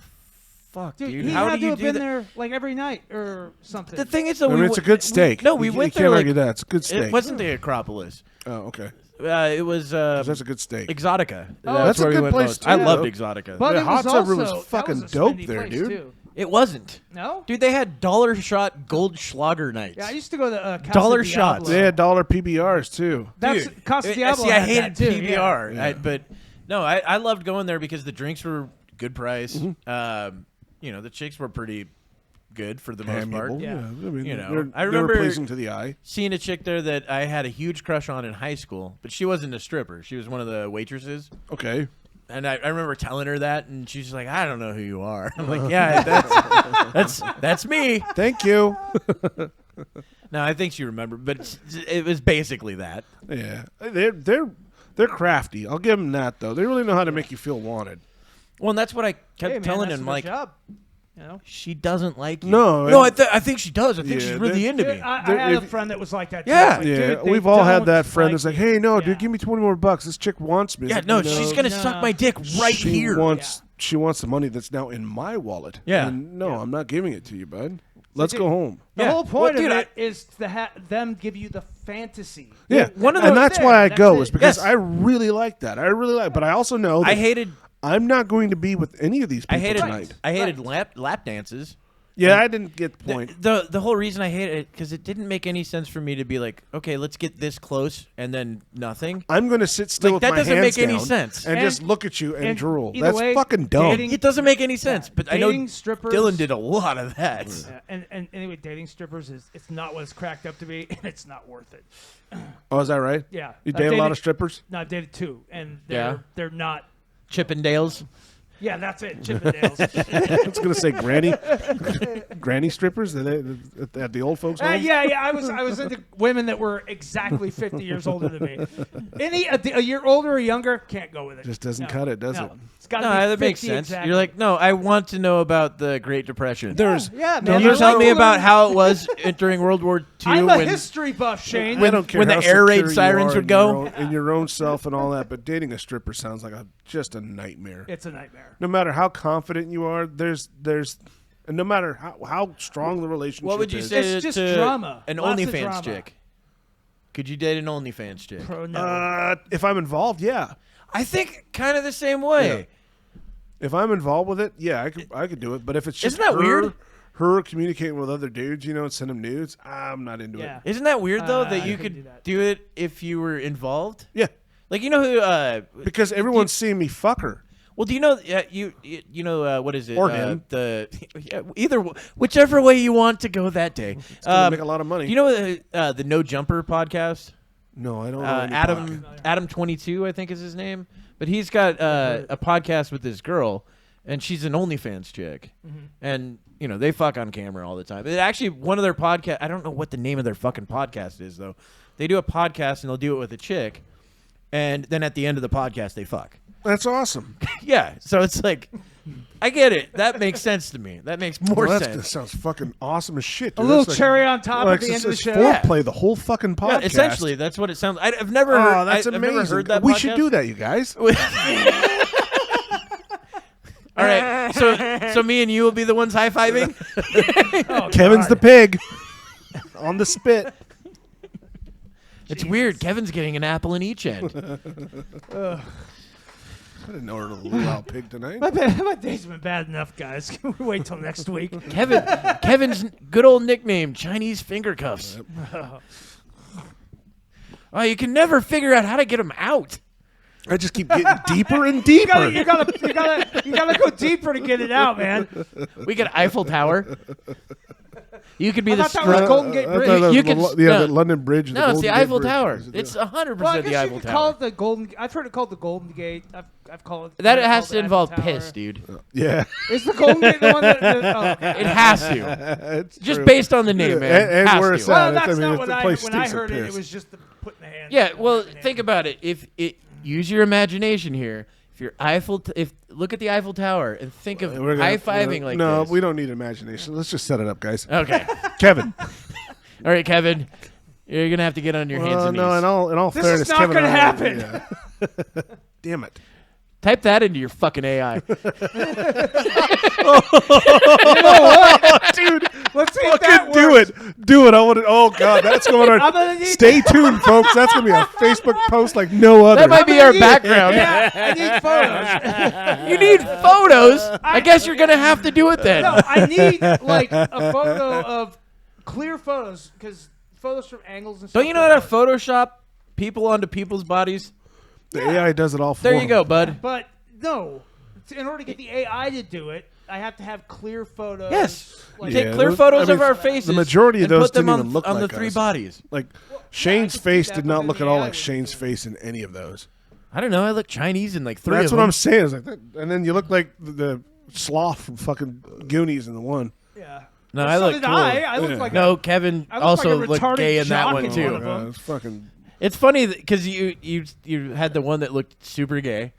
fuck, dude?
He
How
had
do you
to have
do
been
that?
there like every night or something.
The thing is, though,
I mean, it's a good steak.
No, we
You
went
can't
there like
argue that. It's a good steak.
it wasn't the Acropolis.
Oh, okay.
It was
'Cause that's a good steak.
Exotica.
that's
where
a
we
good
went
place,
most. I
too.
loved Exotica.
but
The
it
hot
was
tub room
also
was fucking
that was a
dope
spendy
there,
place,
dude.
Too.
It wasn't.
No,
Dude, they had dollar shot gold Schlager nights.
Yeah, I used to go to Casa
Dollar
Diablo.
shots.
They had dollar PBRs too.
That's
Dude,
Casa Diablo.
See, I
had
hated
that too,
PBR,
Yeah.
but no, I loved going there because the drinks were good price. The chicks were pretty good for the most part.
Amiable.
Yeah.
I mean,
You know,
they're,
I
they
remember
were pleasing to the eye.
Seeing a chick there that I had a huge crush on in high school, but she wasn't a stripper. She was one of the waitresses.
Okay.
And I remember telling her that, and she's like, "I don't know who you are." I'm like, "Yeah, that's me."
Thank you.
No, I think she remembered, but it was basically that.
Yeah, they're crafty. I'll give them that though. They really know how to make you feel wanted.
Well, and that's what I kept
Hey, man,
telling
that's
him.
a good
Like,
job. You know?
she doesn't like you.
No,
I think she does. I think
Yeah,
she's really into me.
I
They're-
had a
if-
friend that was like that. Too.
Yeah.
Like,
Yeah,
dude, they
we've all had
don't
that friend that's like,
me.
"Hey, no,
Yeah.
dude, give me $20 more bucks. This chick wants me." It's
Yeah,
like,
no, she's gonna
No.
suck my dick right
she
here.
She wants the money that's now in my wallet.
Yeah.
And no, I'm not giving it to you, bud. Let's go home.
The
Yeah.
whole point
Well, dude,
of it is to them give you the fantasy.
Yeah,
one of
and
the-
that's why I
That's
go
it.
is because
Yes.
I really like that. I really like, but I also know that
I hated
I'm not going to be with any of these people tonight.
I hated lap dances.
Yeah, I didn't get the point.
The whole reason I hated it because it didn't make any sense for me to be like, okay, let's get this close and then nothing.
I'm going to sit still
Like,
with
that
my
doesn't
hands
make any
down
sense.
and just look at you and
and
drool.
either
That's
way,
fucking dumb.
dating-
It doesn't make any sense. But I know
Dating strippers-
Dylan did a lot of that.
And anyway, dating strippers it's not what it's cracked up to be, and it's not worth it.
Oh, is that right?
Yeah,
You
I've
date a lot
dated-
of strippers?
No, I've dated two, and
Yeah.
they're not.
Chippendales.
Yeah, that's it. Chippendales.
I was going to say granny strippers at the old folks' home.
yeah. I was into women that were exactly 50 years older than me. A year older or younger, can't go with it.
Just doesn't cut it, does it?
It's got to
No,
be
that makes
50
sense.
exactly.
You're like, no, I want to know about the Great Depression.
There's
yeah,
Can
man.
you
I
tell
like
me
to
about
learn-
how it was during World War II
I'm a
when
history buff, Shane.
I don't care
when the
how
air raid
secure you
sirens
are
would
in
go?
your own- in your own self and all that, but dating a stripper sounds like just a nightmare.
It's a nightmare.
No matter how confident you are, there's and no matter how strong the relationship
what would you
is,
say
It's just
to
drama.
an
Lots of
OnlyFans
drama.
chick? Could you date an OnlyFans chick?
No.
if I'm involved, yeah.
I think kind of the same way.
Yeah. If I'm involved with it, yeah, I could do it. But if it's just
Isn't that weird?
her communicating with other dudes, and send them nudes, I'm not into
Yeah.
it.
Isn't that weird though that
I
you
couldn't
could
do that.
do it if you were involved?
Yeah,
Like you know who?
because everyone's seeing me fuck her.
Well, do you know? You know what is it?
Or him.
Whichever way you want to go that day.
It's gonna make a lot of money.
Do you know the No Jumper podcast?
No, I don't know. any podcast.
Adam 22, I think is his name. But he's got a podcast with this girl, and she's an OnlyFans chick, and they fuck on camera all the time. It actually one of their podcast. I don't know what the name of their fucking podcast is though. They do a podcast and they'll do it with a chick, and then at the end of the podcast they fuck.
That's awesome.
Yeah, so it's like I get it. That makes sense to me. That makes more
That
sense.
sounds fucking awesome as shit.
A
Dude.
little
That's
cherry on top
like,
at the end of the
it's
show.
foreplay the whole fucking podcast.
Yeah, essentially, that's what it sounds. I've never.
Oh,
heard,
that's
I've
amazing.
never heard that.
We
podcast.
should do that, you guys.
All right, so me and you will be the ones high fiving.
Kevin's the pig on the spit.
It's weird. Kevin's getting an apple in each end.
I didn't order a luau pig tonight.
My day's been bad enough, guys. Can we wait till next week?
Kevin's good old nickname, Chinese finger cuffs. Oh, you can never figure out how to get them out.
I just keep getting deeper and deeper.
You gotta go deeper to get it out, man.
We get Eiffel Tower. You could be
I
the
thought that was
strong.
Golden Gate
I
Bridge.
thought that was
You
the,
can-
the
no.
London Bridge.
No, it's the
Golden Gate
Eiffel
Bridge.
Tower.
Is it?
It's 100%
Well, I
the
guess
Eiffel
you could call
Tower.
it the Golden. I've heard it called the Golden Gate. I've called it.
That
I've
has
called
to
it
involve
Eiffel Tower.
piss, dude.
Yeah.
Is the Golden Gate the one that? Oh, okay.
It has to.
It's
Just
true.
based on the name, man.
And
Has
where
to.
it's
Well,
at.
that's
I mean,
not
it's
what
the
I
place
when I
stinks of
heard it. It
piss.
was just the putting the hand.
Yeah, well,
in
think about it. If use your imagination here. If you're look at the Eiffel Tower and think of
We're gonna-
high fiving like
no,
this.
we don't need imagination. Let's just set it up, guys.
Okay.
Kevin.
All right, Kevin. You're gonna have to get on your hands and knees.
No, in all
This
fairness,
is not
Kevin
gonna
and I-
happen.
yeah. Damn it.
Type that into your fucking AI.
Dude,
Let's see if that
fucking do
works.
it. Do it. I want to. Oh, God. That's going
I'm
on.
gonna need-
Stay tuned, folks. That's going to be a Facebook post like no other.
That might be
I'm
our
gonna need-
background.
Yeah, I need photos.
You need photos. I guess you're gonna have to do it then.
No, I need like a photo of clear photos because photos from angles and stuff.
Don't you know how to Photoshop people onto people's bodies?
The AI does it all for
There you
them.
go, bud.
But no, in order to get the AI to do it, I have to have clear photos.
Yes.
Like,
Take
Yeah,
clear
those-
photos
I
of
mean,
our faces.
the majority of
and
those
put them
didn't
on,
even look
on
like
the three
us.
bodies.
Like,
I
Shane's
could see
face
that,
did
but
not
then
look
the
at all
AI
like
would
Shane's
do it.
face in any of those.
I don't know. I look Chinese in like three
That's
of
what
them.
I'm saying. Is like that, and then you look like the sloth from fucking Goonies in the one.
Yeah.
No,
Well,
I
so
look
did
cool.
I look like
No, Kevin
I look
also
like a
looked
retarded
gay in that
jock
one
in
too.
one of them.
It's fucking.
It's funny because you had the one that looked super gay,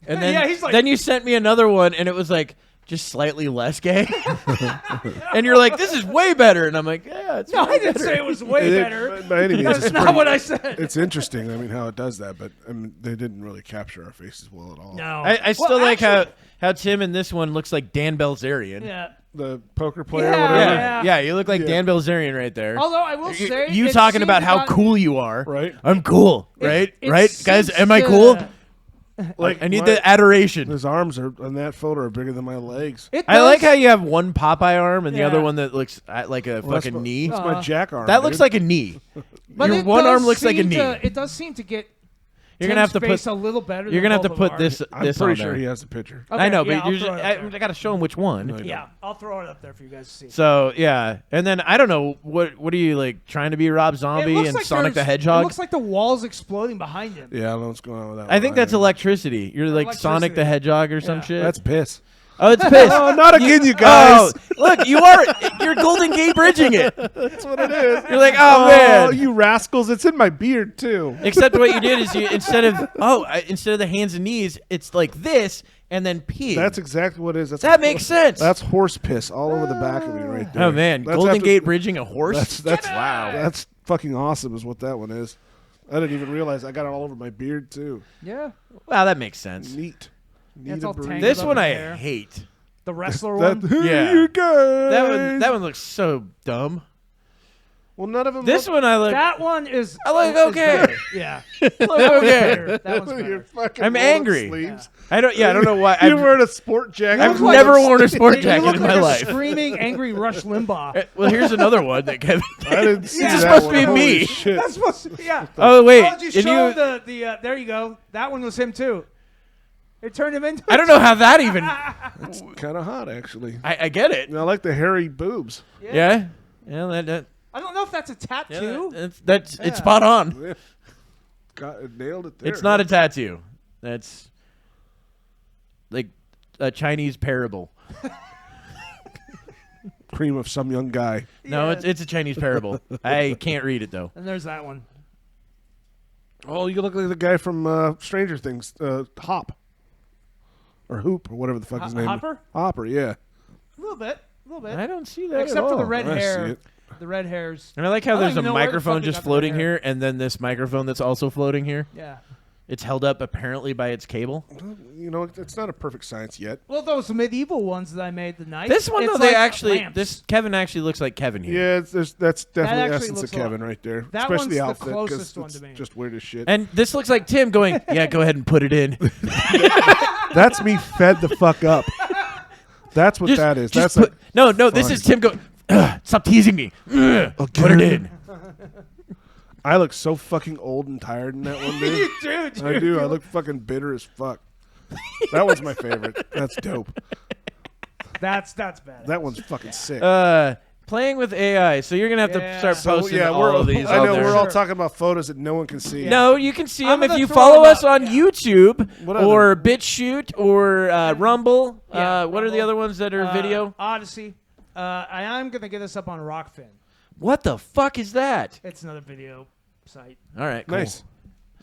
and then
Yeah, he's like-
then you sent me another one, and it was like just slightly less gay, and you're like, "This is way better," and I'm like, "Yeah, it's
No,
way
I didn't
better."
say it was way better.
By any means,
That's
it's
not
pretty-
what I said.
It's interesting. I mean, how it does that, but I mean, they didn't really capture our faces well at all.
No.
I still
Well,
like
actually-
how Tim in this one looks like Dan Bilzerian.
Yeah.
The poker player,
Yeah,
or whatever.
Yeah, yeah, you look like
Yeah.
Dan Bilzerian right there.
Although I will say,
you
it
talking
seems
about how
about-
cool you are.
Right.
I'm cool, right?
it
Right? Guys,
seems
am I
to-
cool?
Like
I need
my-
the adoration.
His arms are on that photo are bigger than my legs.
It
I like
does-
how you have one Popeye arm and the
Yeah.
other one that looks like a
Well, that's
fucking
my-
knee.
That's my jack arm.
That looks
dude.
like a knee.
but
Your
it
one
does
arm looks like a
seem
knee.
It does seem to get.
You're gonna have to
Tim's face
put.
a little better.
You're
than
gonna have to
both of
put this.
ours.
I'm
this
pretty
on
sure
there.
he has the picture.
Okay,
I know,
yeah,
but
I'll
you're
throw
just,
it up there.
I got to show him which one.
No,
Yeah, I'll throw it up there for you guys to see.
So yeah, and then I don't know what are you like trying to be Rob
It
Zombie
looks
and
like
Sonic the
there's- It
Hedgehog?
looks like the walls exploding behind him.
Yeah, I don't know what's going on with that.
I think
one.
that's electricity. You're like Sonic the
Electricity.
Hedgehog or some
Yeah.
shit.
That's piss.
Oh, it's piss.
Oh, not again, you guys.
Oh, look, you're Golden Gate bridging it.
That's what it is.
You're like, oh man.
you rascals! It's in my beard too.
Except what you did is you instead of the hands and knees, it's like this and then pee.
That's exactly what it is. That's
That makes sense.
That's horse piss all over the back of me right there.
Oh man,
That's
Golden
after-
Gate bridging a horse.
That's wow. That's fucking awesome. Is what that one is. I didn't even realize I got it all over my beard too.
Yeah,
Wow, that makes sense.
Neat.
It's all tangled
This
up
one
in
I
hair.
hate.
The wrestler
That,
one.
Yeah.
you guys.
That one looks so dumb.
Well, none of them.
This
look,
one I look.
That one is.
I look
is
okay.
better. Yeah.
look
That one's
okay.
better. That one's
Your
better.
fucking
I'm
roll-up
angry.
Sleeves.
I don't know why.
You're
I've,
wearing a sport jacket.
I've
look
never
like
worn a sport
You
jacket
look
in
like
my
a
life.
screaming, angry Rush Limbaugh.
Well, here's another one that Kevin.
I didn't see
Yeah.
that
It's
supposed to
one.
be
Holy
me.
Shit.
That's supposed to. Yeah.
Oh wait,
Why don't you
and
show
you,
the there you go. That one was him too. It turned him into.
I don't know how that even.
Kind of hot, actually.
I get it.
And I like the hairy boobs.
Yeah. Yeah. That
I don't know if that's a
yeah,
tattoo.
that's
Yeah.
it's spot on.
Yeah. Nailed it there.
It's not a tattoo. That's like a Chinese parable.
cream of some young guy.
No,
Yeah.
it's a Chinese parable. I can't read it though.
And there's that one.
Oh, you look like the guy from Stranger Things, Hop. or Hoop or whatever the fuck his name.
Hopper?
Is. Hopper, yeah.
A little bit.
I don't see that
Except
at
for the
all.
red
I see
hair.
it.
The red hairs.
And I like how
I don't
there's a
even know where the
microphone
fuck he
just
got the
floating
red hair.
here, and then this microphone that's also floating here.
Yeah.
It's held up apparently by its cable.
You know, it's not a perfect science yet.
Well, those medieval ones that I made the night.
This one,
it's
though, they
like
actually,
lamps.
this Kevin actually looks like Kevin here.
Yeah, that's definitely
actually
essence of
looks
Kevin right there.
That
Especially
one's
the
the
outfit, 'cause
closest one
it's
to me.
just weird as shit.
And this looks like Tim going, yeah, go ahead and put it in.
That's me fed the fuck up. That's what that is. That's
put,
like,
no, this
fine.
is Tim going, stop teasing me. Put it in.
I look so fucking old and tired in that one, dude.
You do,
I do. I look fucking bitter as fuck. That one's my favorite. That's dope.
That's bad.
That one's fucking sick.
Playing with AI. So you're going to have to
Yeah.
start
So
posting
yeah,
all of these
I
on
know
there.
we're all
Sure.
talking about photos that no one can see.
No, you can see
I'm
them if
gonna
you
throw
follow
them
us
up.
on YouTube
What
or
other-
BitChute or Rumble.
Yeah,
What are the
Rumble.
other ones that are video?
Odyssey. I am gonna get this up on Rockfin.
What the fuck is that?
It's another video site.
All right, cool.
Nice.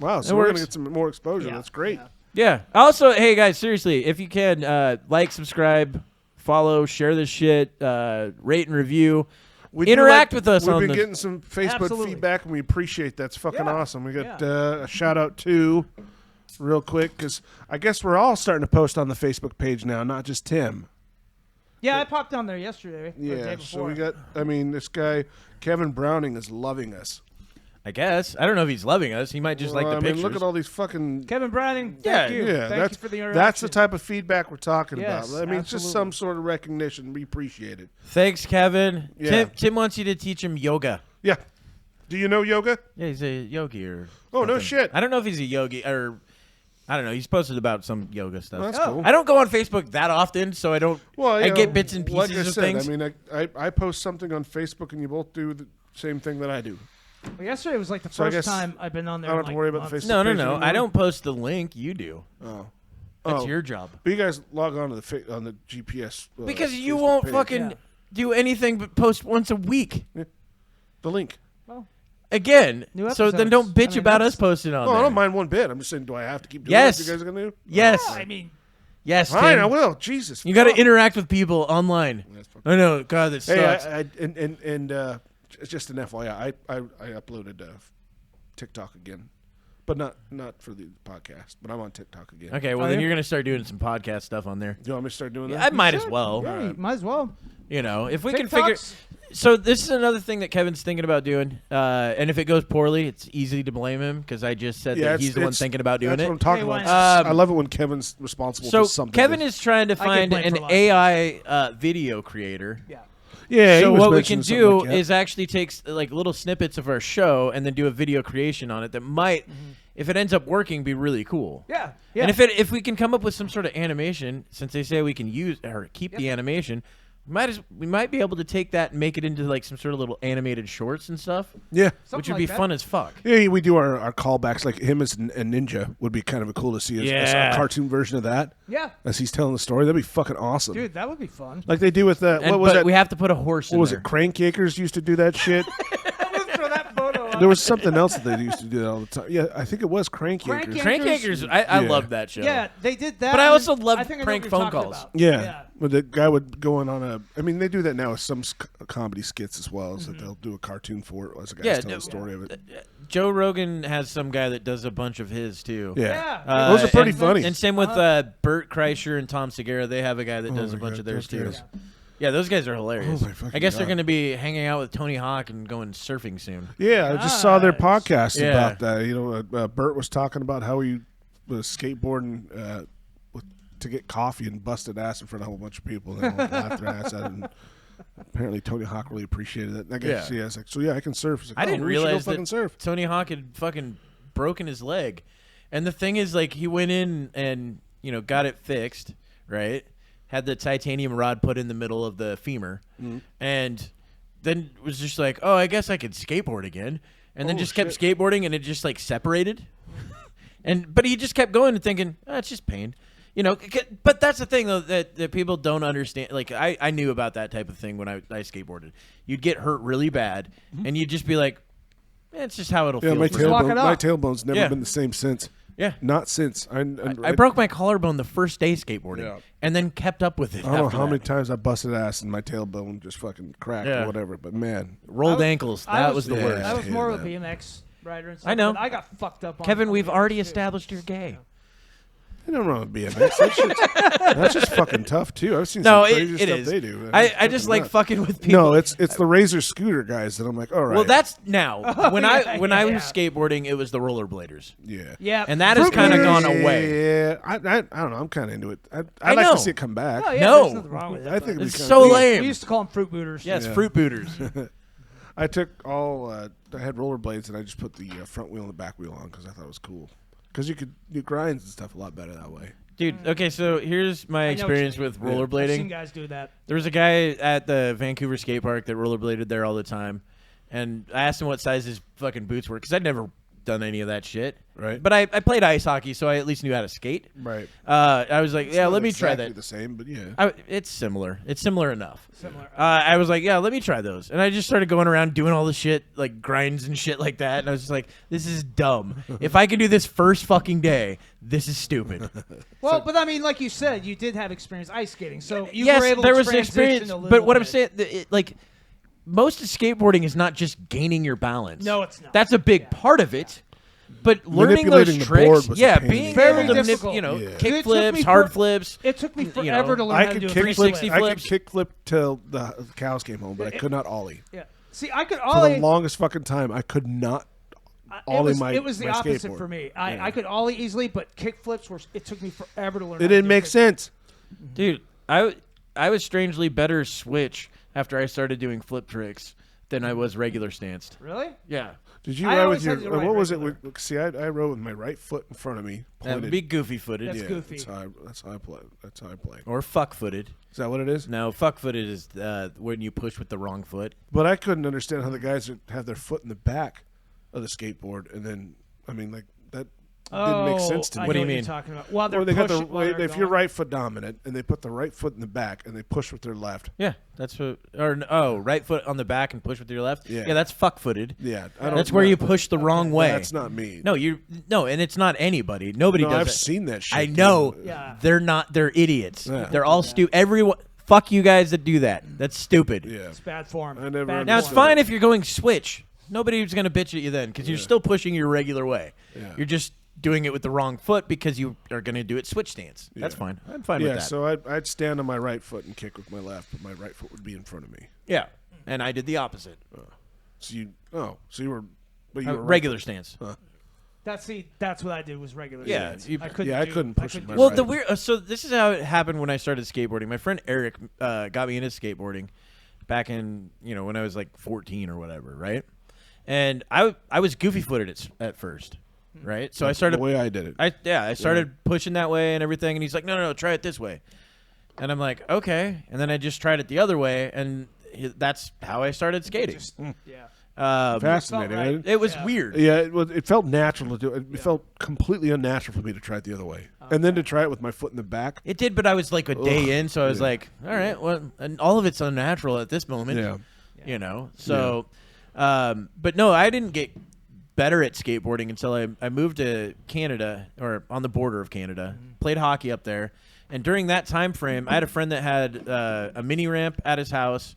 Wow. So
That
we're
works.
gonna get some more exposure.
Yeah.
That's great.
Yeah.
Yeah. Also, hey guys, seriously, if you can, like, subscribe, follow, share this shit, rate and review.
We do
Interact with us
We've
on
been
the-
getting some Facebook
Absolutely.
feedback, and we appreciate that. It's fucking
Yeah.
awesome. We got a shout out to real quick because I guess we're all starting to post on the Facebook page now, not just Tim.
Yeah, I popped on there yesterday. Or the day
Yeah.
before.
So we got. I mean, this guy Kevin Browning is loving us.
I guess. I don't know if he's loving us. He might just like the
I mean,
pictures.
look at all these fucking.
Kevin Browning.
Yeah,
Thank you.
Yeah,
Thank
that's
you for the interaction.
that's the type of feedback we're talking
Yes,
about. I mean, it's just
absolutely.
some sort of recognition. We appreciate it.
Thanks, Kevin.
Yeah.
Tim wants you to teach him yoga.
Yeah. Do you know yoga?
Yeah, he's a yogi or
Oh, no
something.
shit.
I don't know if he's a yogi or I don't know. He's posted about some yoga stuff.
Well, that's
Oh.
cool.
I don't go on Facebook that often, so I don't.
Well,
I
you
get
know,
bits and
like
pieces
I
of
said,
things.
I mean, I post something on Facebook, and you both do the same thing that I do.
Well, yesterday was like the
So I
first
guess
time I've been on there.
I don't
in
have to
like
worry about the
months.
Facebook
no.
page
I
anymore?
don't post the link. You do.
Oh.
That's
Oh.
your job.
But you guys log on to the on the GPS
Because you
Facebook
won't
page.
fucking
Yeah.
do anything but post once a week.
the link.
Again,
New
so then
episodes.
don't bitch
I mean,
about
that's-
us posting on
Oh,
there.
I don't mind one bit. I'm just saying, do I have to keep doing
Yes.
what you guys are gonna do?
Yes,
I mean,
yes,
Fine,
Tim.
I will. Jesus.
You got to
fuck.
interact with people online.
That's fucking-
I know. God, that
Hey,
sucks.
and just an FYI, I uploaded TikTok again, but not for the podcast. But I'm on TikTok again.
Okay, well
Oh,
then
yeah?
you're gonna start doing some podcast stuff on there.
Do you want me to start doing
I
that?
might as
should.
well.
Yeah, you might as well.
You know, if we can figure.
TikToks?
So this is another thing that Kevin's thinking about doing, and if it goes poorly, it's easy to blame him because I just said that he's the one thinking about doing
That's what I'm
it.
talking
Hey,
about.
why-
I love it when Kevin's responsible
So
for something.
Kevin is trying to
get
find
blamed
an
for a lot of
AI video creator.
Yeah.
Yeah.
So
he was
what we
mentioning
can
something
do
like that.
is actually take like little snippets of our show and then do a video creation on it that might, if it ends up working, be really cool.
Yeah. Yeah.
And if we can come up with some sort of animation, since they say we can use or keep the animation, we might be able to take that and make it into like some sort of little animated shorts and stuff,
Yeah.
which
Something
would be
like that.
fun as fuck.
Yeah, we do our callbacks like him as a ninja would be kind of cool to see as
Yeah.
a cartoon version of that
Yeah.
as he's telling the story. That'd be fucking awesome.
Dude, that would be fun.
Like they do with
And,
what was
but
that?
we have to put a horse
What
in
was
there.
it? Crank Acres used to do that shit.
Throw that photo up.
There was something else that they used to do that all the time. Yeah, I think it was Crank
Crank
Acres.
Acres.
Crank Acres, I
Yeah.
love that show.
Yeah, they did that.
But I
and
also
then-
love
I think I know
prank
what you're
phone
talking
calls.
about.
Yeah. But the guy would go on a. I mean, they do that now with some comedy skits as well. Is that they'll do a cartoon for it as a guy's
Yeah,
telling the story of it.
Joe Rogan has some guy that does a bunch of his too.
Yeah.
Yeah.
Those are pretty
and-
funny.
And same with Bert Kreischer and Tom Segura. They have a guy that does
my
a bunch
God,
of theirs
those
too.
guys.
Yeah, those guys are hilarious.
Oh my fucking
I guess they're
God.
going to be hanging out with Tony Hawk and going surfing soon.
Yeah, I just saw their
Nice.
podcast
Yeah.
about that. You know, Bert was talking about how he was skateboarding to get coffee and busted ass in front of a whole bunch of people. And they all laughed their ass at it. And apparently, Tony Hawk really appreciated it. And I guess,
Yeah.
I was like, so yeah, I can surf. He's like,
I
oh,
didn't
we should go
realize
fucking
that
surf.
Tony Hawk had fucking broken his leg. And the thing is, like, he went in and, got it fixed, right? Had the titanium rod put in the middle of the femur. And then was just like, oh, I guess I could skateboard again. And then
Oh,
just kept
shit.
skateboarding and it just, like, separated. But he just kept going and thinking, it's just pain. But that's the thing, though, that people don't understand. Like, I knew about that type of thing when I skateboarded. You'd get hurt really bad, and you'd just be like, it's just how it'll
Yeah,
feel.
my
for me."
walk it
tailbone's
up.
never
Yeah.
been the same since.
Yeah.
Not since.
I broke my collarbone the first day skateboarding, and then kept up with it.
I don't know how many times I busted ass and my tailbone just fucking cracked or whatever. But man,
rolled ankles. That was the worst.
I was more of a BMX rider and stuff.
I know.
I got fucked up on
Kevin, we've already
too.
established you're gay.
I don't know BMX. That's just fucking tough too. I've seen some crazy stuff they do.
I just like fucking with people.
No, it's the Razor scooter guys that I'm like, all right.
Well, that's now. When I was
yeah.
skateboarding, it was the rollerbladers.
Yeah.
Yeah.
And that has kind of gone away.
Yeah, I don't know. I'm kind of into it. I'd
I
like
know.
to see it come back.
Oh, yeah,
No.
there's nothing wrong with it.
I think it'd be
It's
kinda
so
cool.
lame.
We used to call them fruit booters.
Yes,
Yeah.
fruit booters.
I took all. I had rollerblades and I just put the front wheel and the back wheel on because I thought it was cool. Because you could do grinds and stuff a lot better that way.
Dude, okay, so here's my
I know what you
experience
mean.
with
I've
rollerblading.
seen guys do that.
There was a guy at the Vancouver skate park that rollerbladed there all the time. And I asked him what size his fucking boots were because I'd never done any of that shit.
Right.
But I played ice hockey, so I at least knew how to skate.
Right.
I was like, yeah,
Not
let me try
exactly
that.
the same, but yeah.
It's similar. It's similar enough.
Similar.
I was like, yeah, let me try those. And I just started going around doing all the shit, like grinds and shit like that. And I was just like, this is dumb. If I can do this first fucking day, this is stupid.
Well, but I mean, like you said, you did have experience ice skating, so you
yes,
were able
there
to
was
transition
experience.
a little
But what I'm
bit.
saying, like, most of skateboarding is not just gaining your balance.
No, it's not.
That's a big part of it. But learning
Manipulating
those
the board
tricks,
was a
yeah,
pain in
being
the
Very
able to,
difficult.
Yeah.
kick
It took
flips,
me
hard
for-
flips.
It took me
you
forever
know.
to learn
I
how to
could
do a
kick
360
flip. I could
flips.
kick flip till the cows came home, but I could not ollie.
Yeah. See, I could
For
ollie.
the longest fucking time, I could not ollie my
it was the
my
opposite
skateboard.
for me. I could ollie easily, but kick flips were. It took me forever to learn.
It didn't make sense.
Dude, I was strangely better switch after I started doing flip tricks than I was regular stanced.
Really?
Yeah.
Did you
I
ride
always
with your?
had to ride
What was
regular.
it? See, I rode with my right foot in front of me.
That would be goofy footed.
That's
yeah,
goofy.
That's how I play. That's how I play.
Or fuck footed.
Is that what it is?
No, fuck footed is when you push with the wrong foot.
But I couldn't understand how the guys would have their foot in the back of the skateboard, and then I mean, like that didn't make sense to me.
I
What do
know
you mean?
You're talking about. Well, they're
Or they got
pushing while they're
if you're
going.
right foot dominant and they put the right foot in the back and they push with their left.
Yeah, that's what. Or right foot on the back and push with your left.
Yeah.
that's fuck footed.
Yeah, I don't
That's where
know.
you push the wrong way.
That's not me.
No, and it's not anybody. Nobody
No,
does
I've
it.
seen that shit.
I know.
Yeah.
They're not. They're idiots.
Yeah.
They're all stupid. Everyone. Fuck you guys that do that. That's stupid.
Yeah.
It's bad form.
I never
Bad
Now it's
understood
form.
fine if you're going switch. Nobody's gonna bitch at you then because you're still pushing your regular way.
Yeah.
You're just doing it with the wrong foot because you are gonna do it switch stance. That's
Yeah.
fine. I'm fine
Yeah,
with that.
so I'd stand on my right foot and kick with my left, but my right foot would be in front of me.
Yeah, and I did the opposite.
So you were, but you were right
Regular stance.
That's what I did was regular.
Yeah,
stance.
you-
I couldn't.
Yeah, I
do-
couldn't push with my
Well,
right.
the weird. So this is how it happened when I started skateboarding. My friend Eric got me into skateboarding back in when I was like 14 or whatever, right? And I was goofy footed at first, right? So I started
the way I did it.
I started pushing that way and everything, and he's like, no, try it this way, and I'm like, okay, and then I just tried it the other way, and that's how I started skating.
Yeah.
Fascinating.
right.
right?
It was weird.
Yeah, it felt natural to do it. It felt completely unnatural for me to try it the other way, and then to try it with my foot in the back.
It did, but I was like a day in, so I was like, all right, well, and all of it's unnatural at this moment.
Yeah.
So, but no, I didn't get better at skateboarding until I moved to Canada, or on the border of Canada, played hockey up there. And during that time frame, I had a friend that had a mini ramp at his house,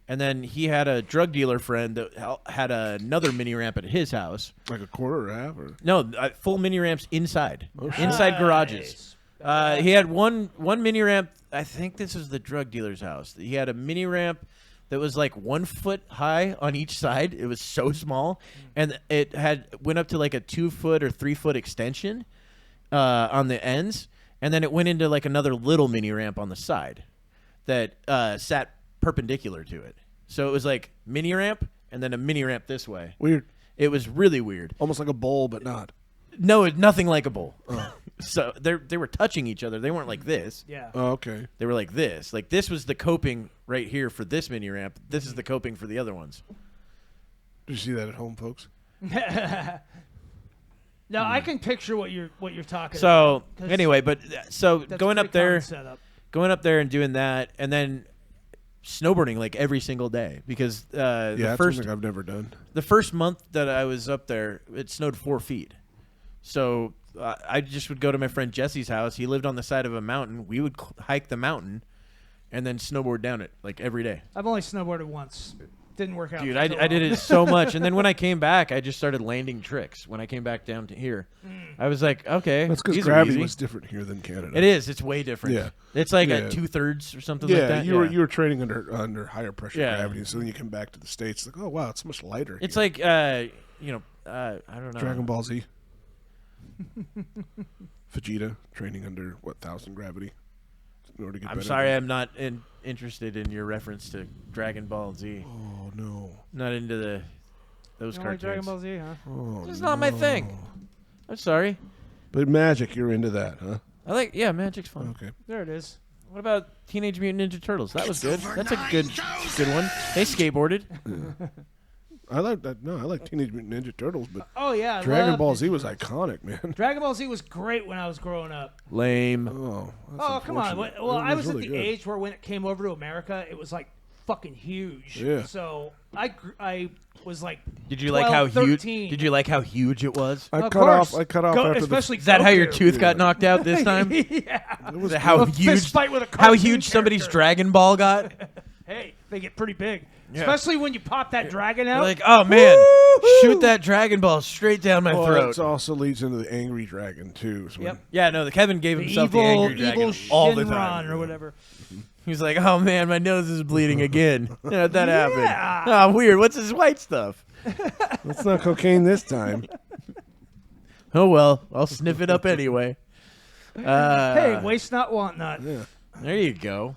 and then he had a drug dealer friend that had another mini ramp at his house.
Like a quarter or a half, or
No, full mini ramps inside garages. He had one mini ramp. I think this was the drug dealer's house. He had a mini ramp that was like 1 foot high on each side. It was so small, and it went up to like a 2 foot or 3 foot extension on the ends, and then it went into like another little mini ramp on the side that sat perpendicular to it. So it was like mini ramp and then a mini ramp this way.
weird,
It was really weird.
almost like a bowl, but not.
No, nothing like a bowl. So they were touching each other. They weren't like this.
Yeah.
Oh, okay.
They were like this. Like this was the coping right here for this mini ramp. This is the coping for the other ones.
Did you see that at home, folks?
No, I can picture what you're talking about.
So
'cause
anyway, but so
that's
going
a
up
pretty common
there,
setup.
and doing that, and then snowboarding like every single day because
Yeah,
the
that's
first
something I've never done.
the first month that I was up there, it snowed 4 feet. So I just would go to my friend Jesse's house. He lived on the side of a mountain. We would hike the mountain and then snowboard down it like every day.
I've only snowboarded once. Didn't work out.
Dude, I did it so much. And then when I came back, I just started landing tricks. When I came back down to here, I was like, okay.
That's because
these are
gravity
easy.
was different here than Canada.
It is. It's way different.
Yeah.
It's like
Yeah.
a 2/3 or something
Yeah,
like that.
you were training under higher pressure
Yeah.
gravity, so then you come back to the States like, oh wow, it's much lighter.
It's
here.
like, I don't know.
Dragon Ball Z. Vegeta training under 1,000 gravity in order to get
I'm
better.
sorry, I'm not interested in your reference to Dragon Ball Z.
Oh no.
Not into those
You don't like
cartoons.
Dragon Ball Z, huh?
Oh,
It's not my thing. I'm sorry.
But magic, you're into that, huh?
I like, magic's fun.
Okay.
There it is.
What about Teenage Mutant Ninja Turtles? That was good. That's a good one. They skateboarded.
I like that. No, I like Teenage Mutant Ninja Turtles, but
Oh yeah, I
Dragon
love
Ball
it.
Z was iconic, man.
Dragon Ball Z was great when I was growing up.
Lame.
Oh, that's
Oh come on!
unfortunate.
Well,
It
I was at
really
the
good.
age where when it came over to America, it was like fucking huge.
Yeah.
So I was like.
Did you like how
12,
huge?
13.
Did you like how huge it was?
I
Of
cut
course.
off. I cut off
Go-
after
especially
Is that how your
Goku.
tooth got knocked out this time?
Yeah.
It was
How
A fist
huge?
fight with a
How
cartoon
huge somebody's
character.
Dragon Ball got?
Hey, they get pretty big.
Yeah.
Especially when you pop that dragon out.
Like, oh man,
Woo-hoo!
shoot that Dragon Ball straight down my
Well,
throat.
it also leads into the Angry Dragon too. So
Yep.
Yeah, no, the Kevin gave
The
himself
evil,
the angry dragon
evil
all the
Shinron
time.
or whatever.
He's like, oh man, my nose is bleeding again. How'd that happen?
Yeah.
Oh, weird. What's this white stuff?
It's not cocaine this time.
Oh well, I'll sniff it up anyway.
Hey, waste not, want not.
Yeah.
There you go.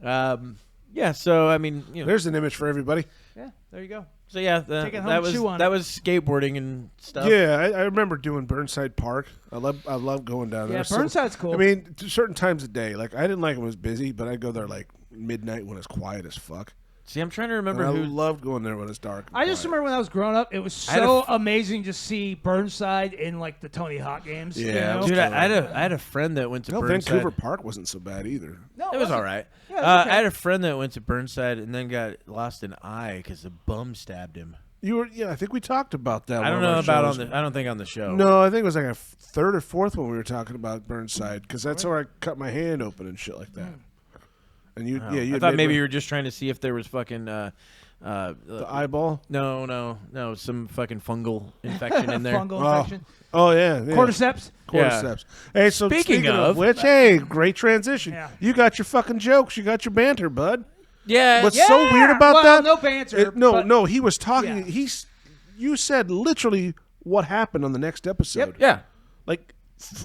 Yeah. So I mean,
There's an image for everybody.
Yeah, there you go.
So yeah,
Take it home,
that was
chew on
that
it.
was skateboarding and stuff.
Yeah, I remember doing Burnside Park. I love going down there.
Yeah,
So-
Burnside's cool.
I mean, to certain times of day. Like I didn't like when it was busy, but I'd go there like midnight when it's quiet as fuck.
See, I'm trying to
And
remember
I
who.
loved going there when it's dark. and
I just
quiet.
remember when I was growing up, it was
I had a
so
f-
amazing to see Burnside in like the Tony Hawk games.
Yeah,
you
it
know?
was
Dude,
cool.
I had a friend that went to
No,
Burnside.
Vancouver Park wasn't so bad either.
No,
It was all right.
Yeah, it was okay.
I had a friend that went to Burnside and then got lost an eye because a bum stabbed him.
I think we talked about that.
I don't
one of
know
our
about
shows.
I don't think on the show.
No, I think it was like a third or fourth one we were talking about Burnside because that's where I cut my hand open and shit like that. And you,
Oh,
yeah, you
I thought maybe you were just trying to see if there was fucking
the eyeball.
no, some fucking fungal infection in there.
Fungal
Oh.
infection.
Oh yeah,
Cordyceps.
Cordyceps. Hey, so
Speaking
of
of-
which, hey, great transition.
Yeah.
You got your fucking jokes. You got your banter, bud.
Yeah,
What's
Yeah.
so weird about
well,
that?
No banter. but-
No. He was talking.
Yeah.
You said literally what happened on the next episode.
yeah.
Like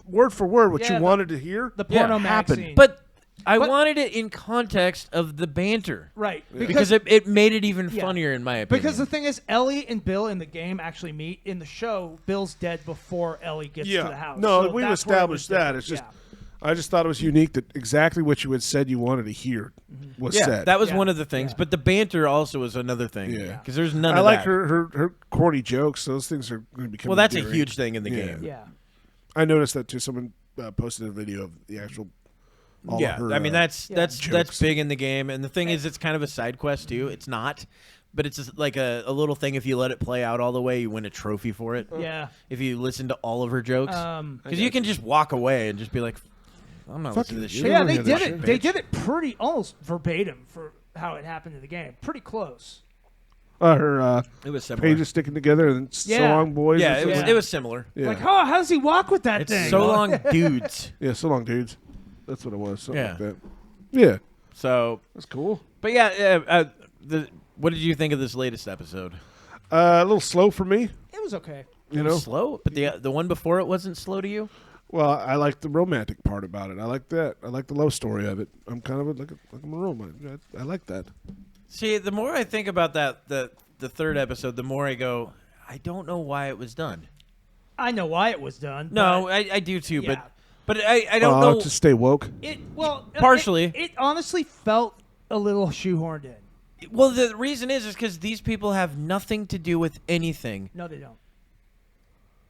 word for word what
Yeah,
you
the-
wanted to hear.
The
Yeah,
porno
happened.
magazine.
But I
But-
wanted it in context of the banter.
right.
Because it made it even
Yeah.
funnier in my opinion.
Because the thing is, Ellie and Bill in the game actually meet. In the show, Bill's dead before Ellie gets to the house.
No,
So
we've
that's where it was
established that.
different.
It's just
Yeah.
I just thought it was unique that exactly what you had said you wanted to hear was
yeah,
said.
that was
Yeah.
one of the things.
Yeah.
But the banter also was another thing.
Yeah.
Because there's none
I
of
like
that.
her corny jokes. Those things are going to become.
Well, that's a
endearing.
huge thing in the
Yeah.
game.
Yeah.
I noticed that too. Someone posted a video of the actual. All
Yeah,
of her,
I mean that's
jokes.
that's big in the game, and the thing is, it's kind of a side quest too. It's not, but it's just like a little thing. If you let it play out all the way, you win a trophy for it.
Yeah.
If you listen to all of her jokes,
Um,
because you can just walk away and just be like, I'm not
Fuck
listening to this
you.
shit.
yeah,
never
they
hear
did
that
it.
shit,
They
bitch.
did it pretty almost verbatim for how it happened in the game. Pretty close.
Her
It was similar.
pages sticking together and
Yeah.
so long boys.
Yeah,
or
it
something.
was it was similar.
Yeah.
Like, oh, how does he walk with that
It's
thing?
so long, dudes.
Yeah, so long, dudes. That's what it was. Something
Yeah.
like that. Yeah,
So,
that's cool.
but yeah, what did you think of this latest episode?
A little slow for me,
It was okay.
you know.
Slow, but the one before it wasn't slow to you.
Well, I like the romantic part about it. I like that. I like the love story of it. I'm kind of like I'm a romantic. I like that.
See, the more I think about that, the third episode, the more I go, I don't know why it was done.
I know why it was done.
No,
but
I do too,
yeah.
but I don't know.
To stay woke.
Partially.
It honestly felt a little shoehorned in.
Well, the reason is because these people have nothing to do with anything
No, they don't.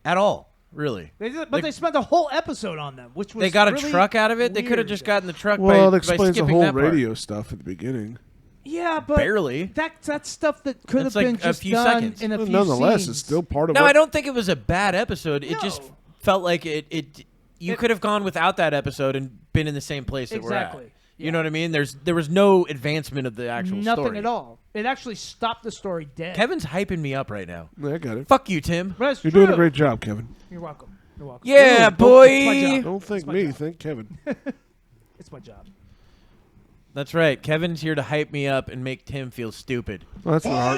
at all, really.
They did, but they spent a whole episode on them, which was
They got a
really
truck out of it. They could have
weird.
just gotten the truck
Well, it
by
explains the
skipping
whole
that part.
radio stuff at the beginning.
Yeah, but
Barely.
That's stuff that could
That's
have been
like a
just
few
done
seconds.
in a
But
few
nonetheless,
scenes.
it's still part of.
No,
what,
I don't think it was a bad episode. It just
No.
felt like you could have gone without that episode and been in the same place that we're at.
Exactly.
You know what I mean? There was no advancement of the actual
Nothing
story.
at all. It actually stopped the story dead.
Kevin's hyping me up right now.
Yeah, I got it.
Fuck you, Tim.
But it's
You're
true.
doing a great job, Kevin.
You're welcome. You're welcome.
Yeah,
It's my
boy.
job.
Don't thank
my
me,
job.
thank Kevin.
It's my job.
That's right. Kevin's here to hype me up and make Tim feel stupid.
Well, that's not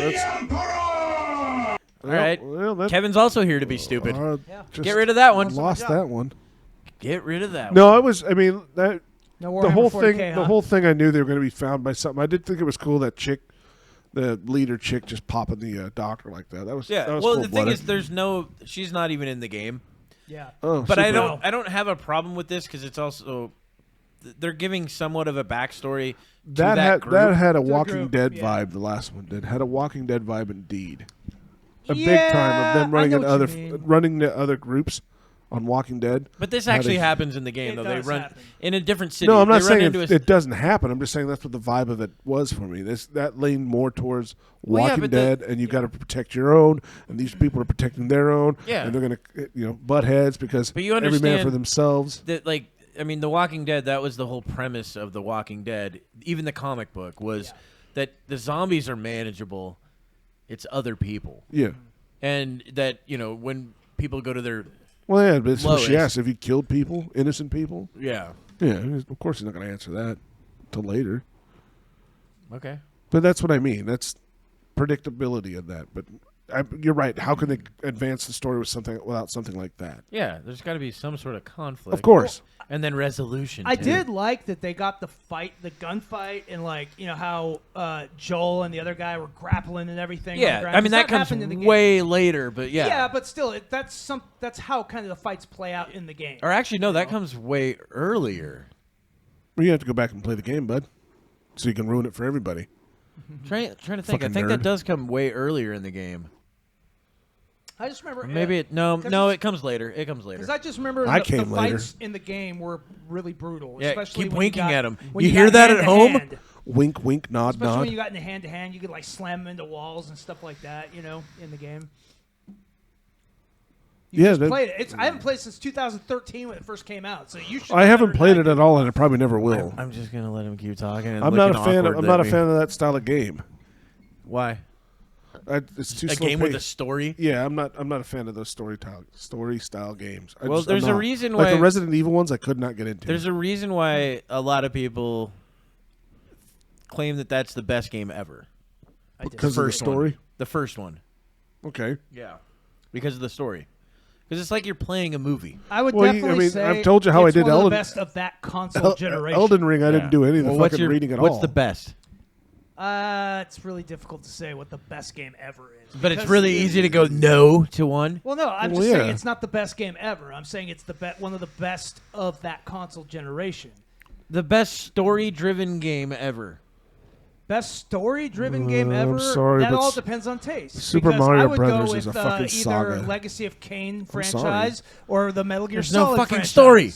hard.
All right.
Well, that,
Kevin's also here to be stupid.
Yeah.
just
Get rid of that one.
Lost that one.
Get rid of that one.
No, I mean, that
No
the
Warhammer
whole
40K,
thing.
huh?
The whole thing. I knew they were going to be found by something. I did think it was cool that chick, the leader chick, just popping the doctor like that. That was
Yeah.
That was
Well, the thing
cold-blooded.
is, she's not even in the game.
Yeah.
Oh,
But I
super.
don't have a problem with this because it's also they're giving somewhat of a backstory to
That
that group.
had a
To the
Walking
group,
Dead
yeah.
vibe. The last one did had a Walking Dead vibe indeed. A
Yeah,
big time of them
I know
running
what
at
you mean.
running to other groups on Walking Dead.
But this
How
actually
does-
happens in the game,
It
though. They
does
run
happen.
in a different city.
No, I'm not
They run
saying
into
it doesn't happen. I'm just saying that's what the vibe of it was for me. That leaned more towards
Well, yeah,
Walking
but
Dead, and you got to protect your own, and these people are protecting their own,
Yeah.
and they're gonna butt heads because
But you
every man for
understand
themselves.
that, like, I mean, The Walking Dead. That was the whole premise of The Walking Dead. Even the comic book was that the zombies are manageable. It's other people,
Yeah.
and that when people go to their
Well, yeah, but it's what she
Lois.
asked. If he killed people, innocent people,
yeah.
of course he's not going to answer that till later.
Okay.
But that's what I mean. That's predictability of that. But you're right. How can they advance the story without something like that?
Yeah, there's got to be some sort of conflict.
Of course.
And then resolution.
I
too.
did like that they got the gunfight, and how Joel and the other guy were grappling and everything. on the
Yeah,
ground,
I mean
'cause
that comes
happened in the game.
way later, but yeah.
Yeah, but still, that's how kind of the fights play out in the game.
Or actually, no, that comes way earlier.
Well, you have to go back and play the game, bud, so you can ruin it for everybody.
Trying to think.
Fucking
I think that
nerd.
does come way earlier in the game.
I just remember
Maybe no,
'cause
no,
it's-
it comes later. It comes later.
Because I just remember
I
the
came later.
fights in the game were really brutal.
Yeah,
especially
keep
when
winking
you got,
at 'em.
when
You
got
hear that at home?
hand-to-hand.
Wink, wink, nod,
Especially when
nod.
you got in the hand-to-hand, you could slam them into walls and stuff like that. In the game. You
Yeah,
just
that-
played it. I haven't played since 2013 when it first came out. So you should.
I
know
haven't
better
played
than
it
I
at all, and I probably never will.
I'm just gonna let him keep talking. And
I'm not a
looking
fan.
awkward
I'm not a
at me.
fan of that style of game.
Why?
It's too
A
slow
game with a
paced.
story.
Yeah, I'm not a fan of those story style games.
Well, there's a reason
like
why-
the Resident Evil ones I could not get into.
There's a reason why a lot of people claim that that's the best game ever.
because of the
first
story.
One. The first one.
Okay.
Yeah. Because of the story. Because it's like you're playing a movie.
I would
Well,
definitely say
I've told you how
it's
I did
one of the
Elden-
best of that console generation.
Elden Ring, I
Yeah.
didn't do any of the
Well,
fucking reading at all.
what's the best?
It's really difficult to say what the best game ever is.
But it's
because-
really easy to go no to one.
Well, no, I'm
Well,
just saying
yeah.
it's not the best game ever. I'm saying it's one of the best of that console generation.
The best story-driven game ever.
Best story-driven game
I'm
ever.
sorry,
that
but
all depends on taste.
Super
Because
Mario
I would
Brothers
go
is
with,
a fucking
either
saga.
Legacy of Kain
sorry.
franchise or the Metal Gear
There's no
Solid
fucking
franchise.
story.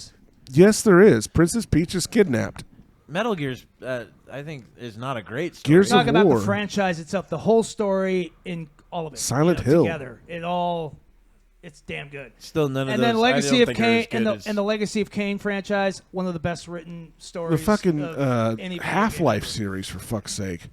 Yes, there is. Princess Peach is kidnapped.
Metal Gear's, I think, is not a great story.
Gears
Talk
of
about
War.
the franchise itself, the whole story in all of it.
Silent Hill.
together. It's damn good.
Still none of
And
those.
then Legacy
I don't
of
think are
Kain
as good as-
and the Legacy of Kain franchise, one of the best written stories.
The fucking
of any video
Half-Life
game.
series, for fuck's sake.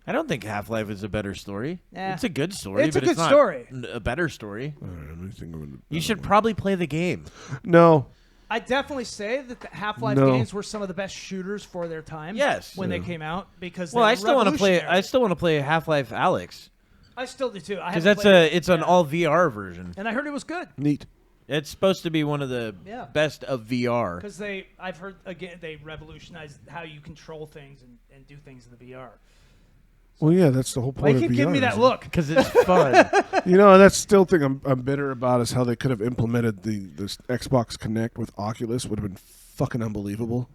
I don't think Half-Life is a better story.
Nah.
It's a good story,
It's a
but
good
it's not
story.
a better story.
All right, let me think of
You should probably play the game.
No.
I definitely say that the Half-Life
No.
games were some of the best shooters for their time.
Yes.
when they came out because
Well,
they
I
were
still want to play.
revolutionary.
I still want to play Half-Life Alex
I still do too.
because it's an all VR version.
and I heard it was good
Neat.
It's supposed to be one of the
Yeah.
best of VR.
because I've heard again they revolutionized how you control things and do things in the VR.
Well, yeah, that's the whole
Why
point
you
of
keep
VR.
giving me that
isn't
look?
Because it's fun.
You know, that's still thing I'm bitter about is how they could have implemented the Xbox Kinect with Oculus would have been fucking unbelievable.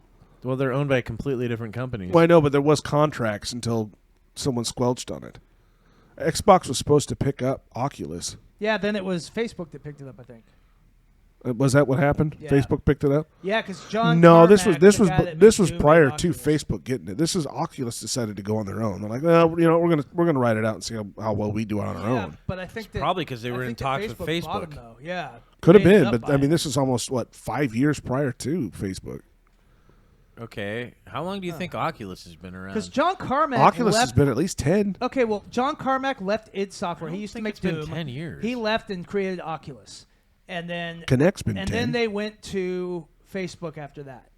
Well, they're owned by completely different companies.
Well, I know, but there was contracts until someone squelched on it. Xbox was supposed to pick up Oculus.
Yeah, then it was Facebook that picked it up. I think.
Was that what happened?
Yeah.
Facebook picked it up.
Yeah, because John.
No,
Carmack,
this
the
was
guy that
this
made
was
Doom
prior
and
to
Oculus.
Facebook getting it. This is Oculus decided to go on their own. They're like, well, we're gonna write it out and see how well we do it on our
Yeah,
own.
but I think that
Probably because they were
I
in
think that
talks with
bought
Facebook.
him, though. Yeah,
Could have
They ended
been,
up
but I
buying
mean,
it.
this is almost 5 years prior to Facebook.
Okay. How long do you think Oculus has been around?
Because John Carmack
Oculus
left.
has been at least 10.
Okay, well, John Carmack left id Software.
I
He
don't
used to
think
make
it's been
Doom.
10 years.
He left and created Oculus, and then
Kinect's been 10.
then they went to Facebook after that.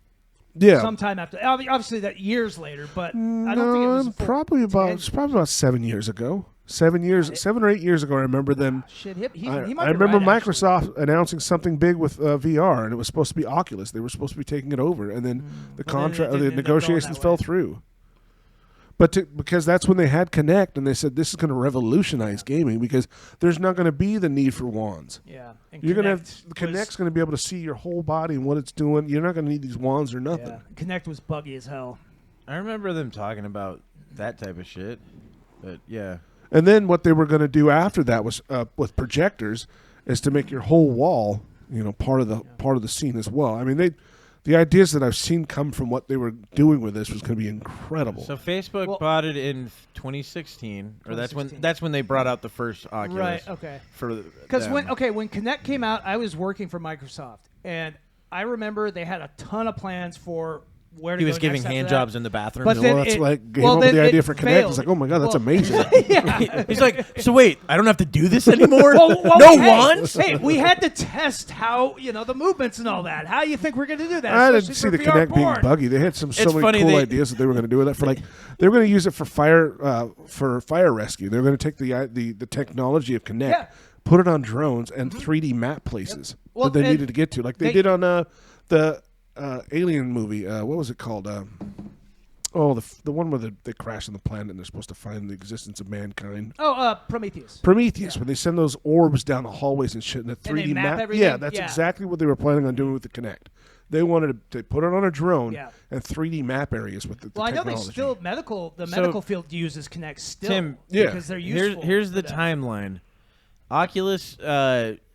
Yeah.
Sometime after, obviously that years later, but I don't think it
No,
was a full
probably about
10.
it's probably about 7 years ago. 7 or 8 years ago, I remember them.
Shit, he
I
might be
remember
right, actually.
Microsoft announcing something big with VR, and it was supposed to be Oculus. They were supposed to be taking it over, and then the
But then it
contract,
didn't
the
end up going
negotiations
that
fell
way.
through. But because that's when they had Kinect, and they said this is going to revolutionize gaming because there's not going to be the need for wands.
Yeah, and
You're going to have
Kinect
Kinect's going to be able to see your whole body and what it's doing. You're not going to need these wands or nothing.
Yeah, Kinect was buggy as hell.
I remember them talking about that type of shit. But yeah.
And then what they were going to do after that was with projectors is to make your whole wall, part of the scene as well. I mean, the ideas that I've seen come from what they were doing with this was going to be incredible.
So Facebook bought it in 2016, or that's when they brought out the first Oculus.
Right. Okay.
Because
when Kinect came out, I was working for Microsoft, and I remember they had a ton of plans for where to
he
go
was giving
next after
hand
that.
jobs in the bathroom.
But then
that's
it-
like gave
well,
up
then
the idea
it
for Kinect.
failed.
It's like, oh my god, that's
Well-
amazing.
He's like, so wait, I don't have to do this anymore?
Well,
no
hey,
wands?
Hey, we had to test how the movements and all that. How you think we're going to do that?
I didn't
especially
see
for
the
VR
Kinect being
porn?
buggy. They had so
It's
many
funny,
cool
they-
ideas that they were going to do with it. They were going to use it for fire rescue. They were going to take the technology of Kinect,
Yeah.
put it on drones and 3D map places
Well,
that they
and
needed to get to, like they did on the Alien movie. What was it called? The one where they crash on the planet and they're supposed to find the existence of mankind.
Oh, Prometheus.
Prometheus, when they send those orbs down the hallways and shit in a 3D
they map
map.
everything?
Yeah, that's
Yeah.
exactly what they were planning on doing with the Kinect. They wanted to put it on a drone
Yeah.
and 3D map areas with the
Well, I know
technology.
they still the medical field uses Kinect still.
Tim,
Yeah.
because they're useful.
here's the
for that.
timeline. Oculus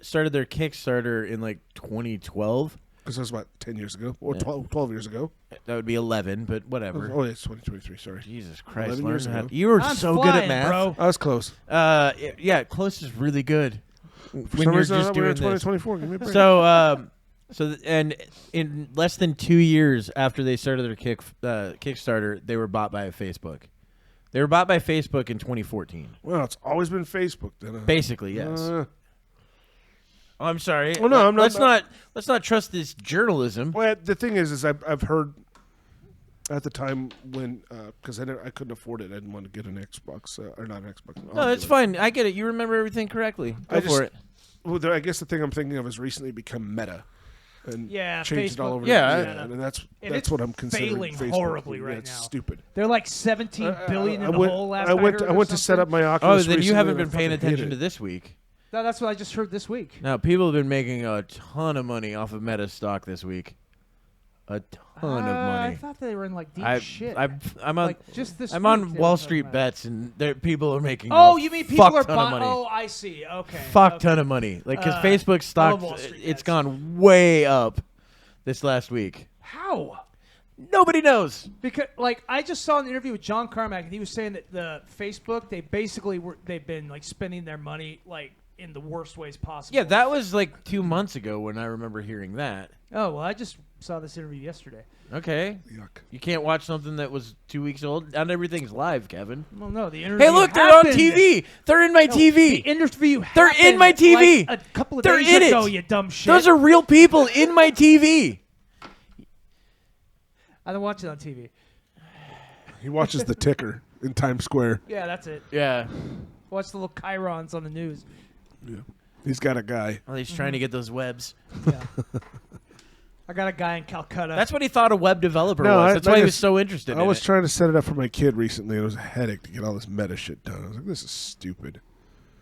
started their Kickstarter in like 2012.
Because that was about 10 years ago, or 12 years ago.
That would be 11, but whatever.
Oh, it's 2023, sorry.
Jesus Christ,
11
learn
years
how
ago.
you were
I'm
so good at
flying,
math.
bro.
I was close.
Yeah, close is really good.
For
When
some
you're
reason, I
just
thought we were
doing
in
this.
2024. Give me a break.
So, and in less than 2 years after they started their Kickstarter, they were bought by Facebook. They were bought by Facebook in 2014.
Well, it's always been Facebook then.
Basically, yes.
Oh,
I'm sorry.
Well, no, I'm not-
Let's not trust this journalism.
well, the thing is I've heard at the time when because I couldn't afford it, I didn't want to get an Xbox or not an Xbox. an
No, it's
Oculus.
fine. I get it. You remember everything correctly. Go for it.
Well, I guess the thing I'm thinking of has recently become Meta, and
Yeah,
changed it all
Facebook.
over.
Yeah,
and that's
it's
what I'm considering.
failing
Facebook.
horribly
Yeah,
right
it's
now.
stupid.
They're like 17 billion in the
went,
hole last
I went.
heard
I
or
went to set up
something.
my
Oh,
Oculus.
then you
recently,
haven't
and I
been paying
fucking hate
attention to
it.
this week.
No, that's what I just heard this week.
Now, people have been making a ton of money off of Meta stock this week. A ton of
I
money.
thought they were in like deep shit.
I'm on.
Like, just this
I'm
week
on
they
Wall
were
Street
talking about
Bets, and people are making.
Oh,
a
you mean people
fuck
are
ton of
buying?
money.
Oh, I see. Okay.
Fuck
okay.
ton of money. Like because
I
Facebook
love
stock,
Wall Street
it's
Bets.
gone way up this last week.
How?
Nobody knows.
Because I just saw an interview with John Carmack, and he was saying that the Facebook they've been like spending their money like in the worst ways possible.
Yeah, that was like 2 months ago when I remember hearing that.
Oh well, I just saw this interview yesterday.
Okay.
Yuck.
You can't watch something that was 2 weeks old. Not everything's live, Kevin.
Well, no, the interview.
Hey, look, they're on
happened.
TV. They're in my
No,
TV.
The interview.
They're in
happened,
my TV.
Like, a couple of
They're
days
in
ago.
it.
You dumb shit.
Those are real people in my TV.
I don't watch it on TV.
He watches the ticker in Times Square.
Yeah, that's it.
Yeah.
Watch the little chyrons on the news.
Yeah. He's got a guy.
Well, he's trying to get those webs.
Yeah. I got a guy in Calcutta.
That's what he thought a web developer
No,
was. That's
I
why he was
just-
so interested
I
in
was
it.
trying to set it up for my kid recently, and it was a headache to get all this meta shit done. I was like, this is stupid.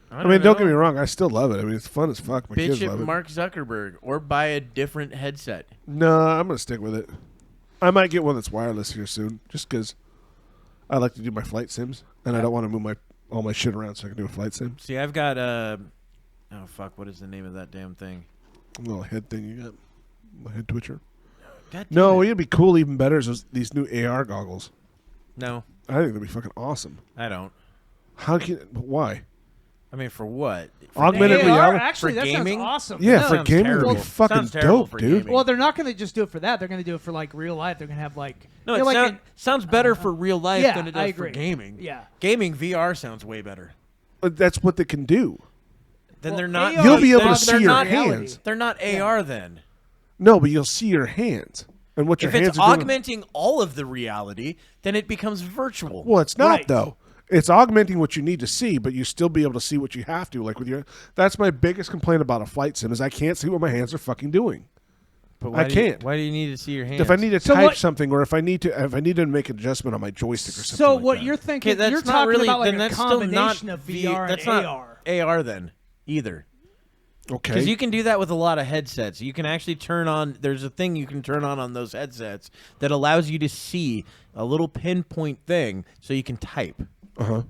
I mean, don't get me wrong. I still love it. I mean, it's fun as fuck. My kids
Bitch
love
at
it.
Mark Zuckerberg or buy a different headset.
No, I'm going to stick with it. I might get one that's wireless here soon, just because I like to do my flight sims, and I don't want to move all my shit around so I can do a flight sim.
See, I've got oh fuck, what is the name of that damn thing?
A little head thing you got. A head twitcher.
God damn
No,
it.
it'd be cool even better is these new AR goggles.
No,
I think they'd be fucking awesome.
I don't.
Why?
I mean, for what?
Augmented
AR,
reality?
actually,
For
that
gaming?
sounds awesome.
Yeah,
That
for
sounds
gaming
terrible.
would be fucking
Sounds terrible
dope,
for
dude.
gaming.
Well, they're not going to just do it for that. They're going to do it for like real life. They're going to have like
No,
you
it
know, like
sounds better for real life
Yeah,
than it
I
does for
agree.
gaming.
Yeah.
Gaming VR sounds way better.
But that's what they can do.
Then
Well,
they're not.
AR
You'll be able to
they're
see your
not,
hands.
They're not AR then.
No, but you'll see your hands and what your
If
hands
it's
are doing.
augmenting all of the reality, then it becomes virtual.
Well, it's not
Right.
though. It's augmenting what you need to see, but you still be able to see what you have to. Like with your, that's my biggest complaint about a flight sim is I can't see what my hands are fucking doing.
But
I can't.
Why do you need to see your hands?
If I need to
So
type
what-
something, or if I need to make an adjustment on my joystick or something.
So
like
what
that.
you're thinking?
Okay, that's
You're
not
talking
really.
about like
then
a
that's still not
combination of VR
that's
and
not
AR.
AR then either.
Okay.
Because you can do that with a lot of headsets. You can actually turn on. There's a thing you can turn on those headsets that allows you to see a little pinpoint thing, so you can type.
Uh-huh.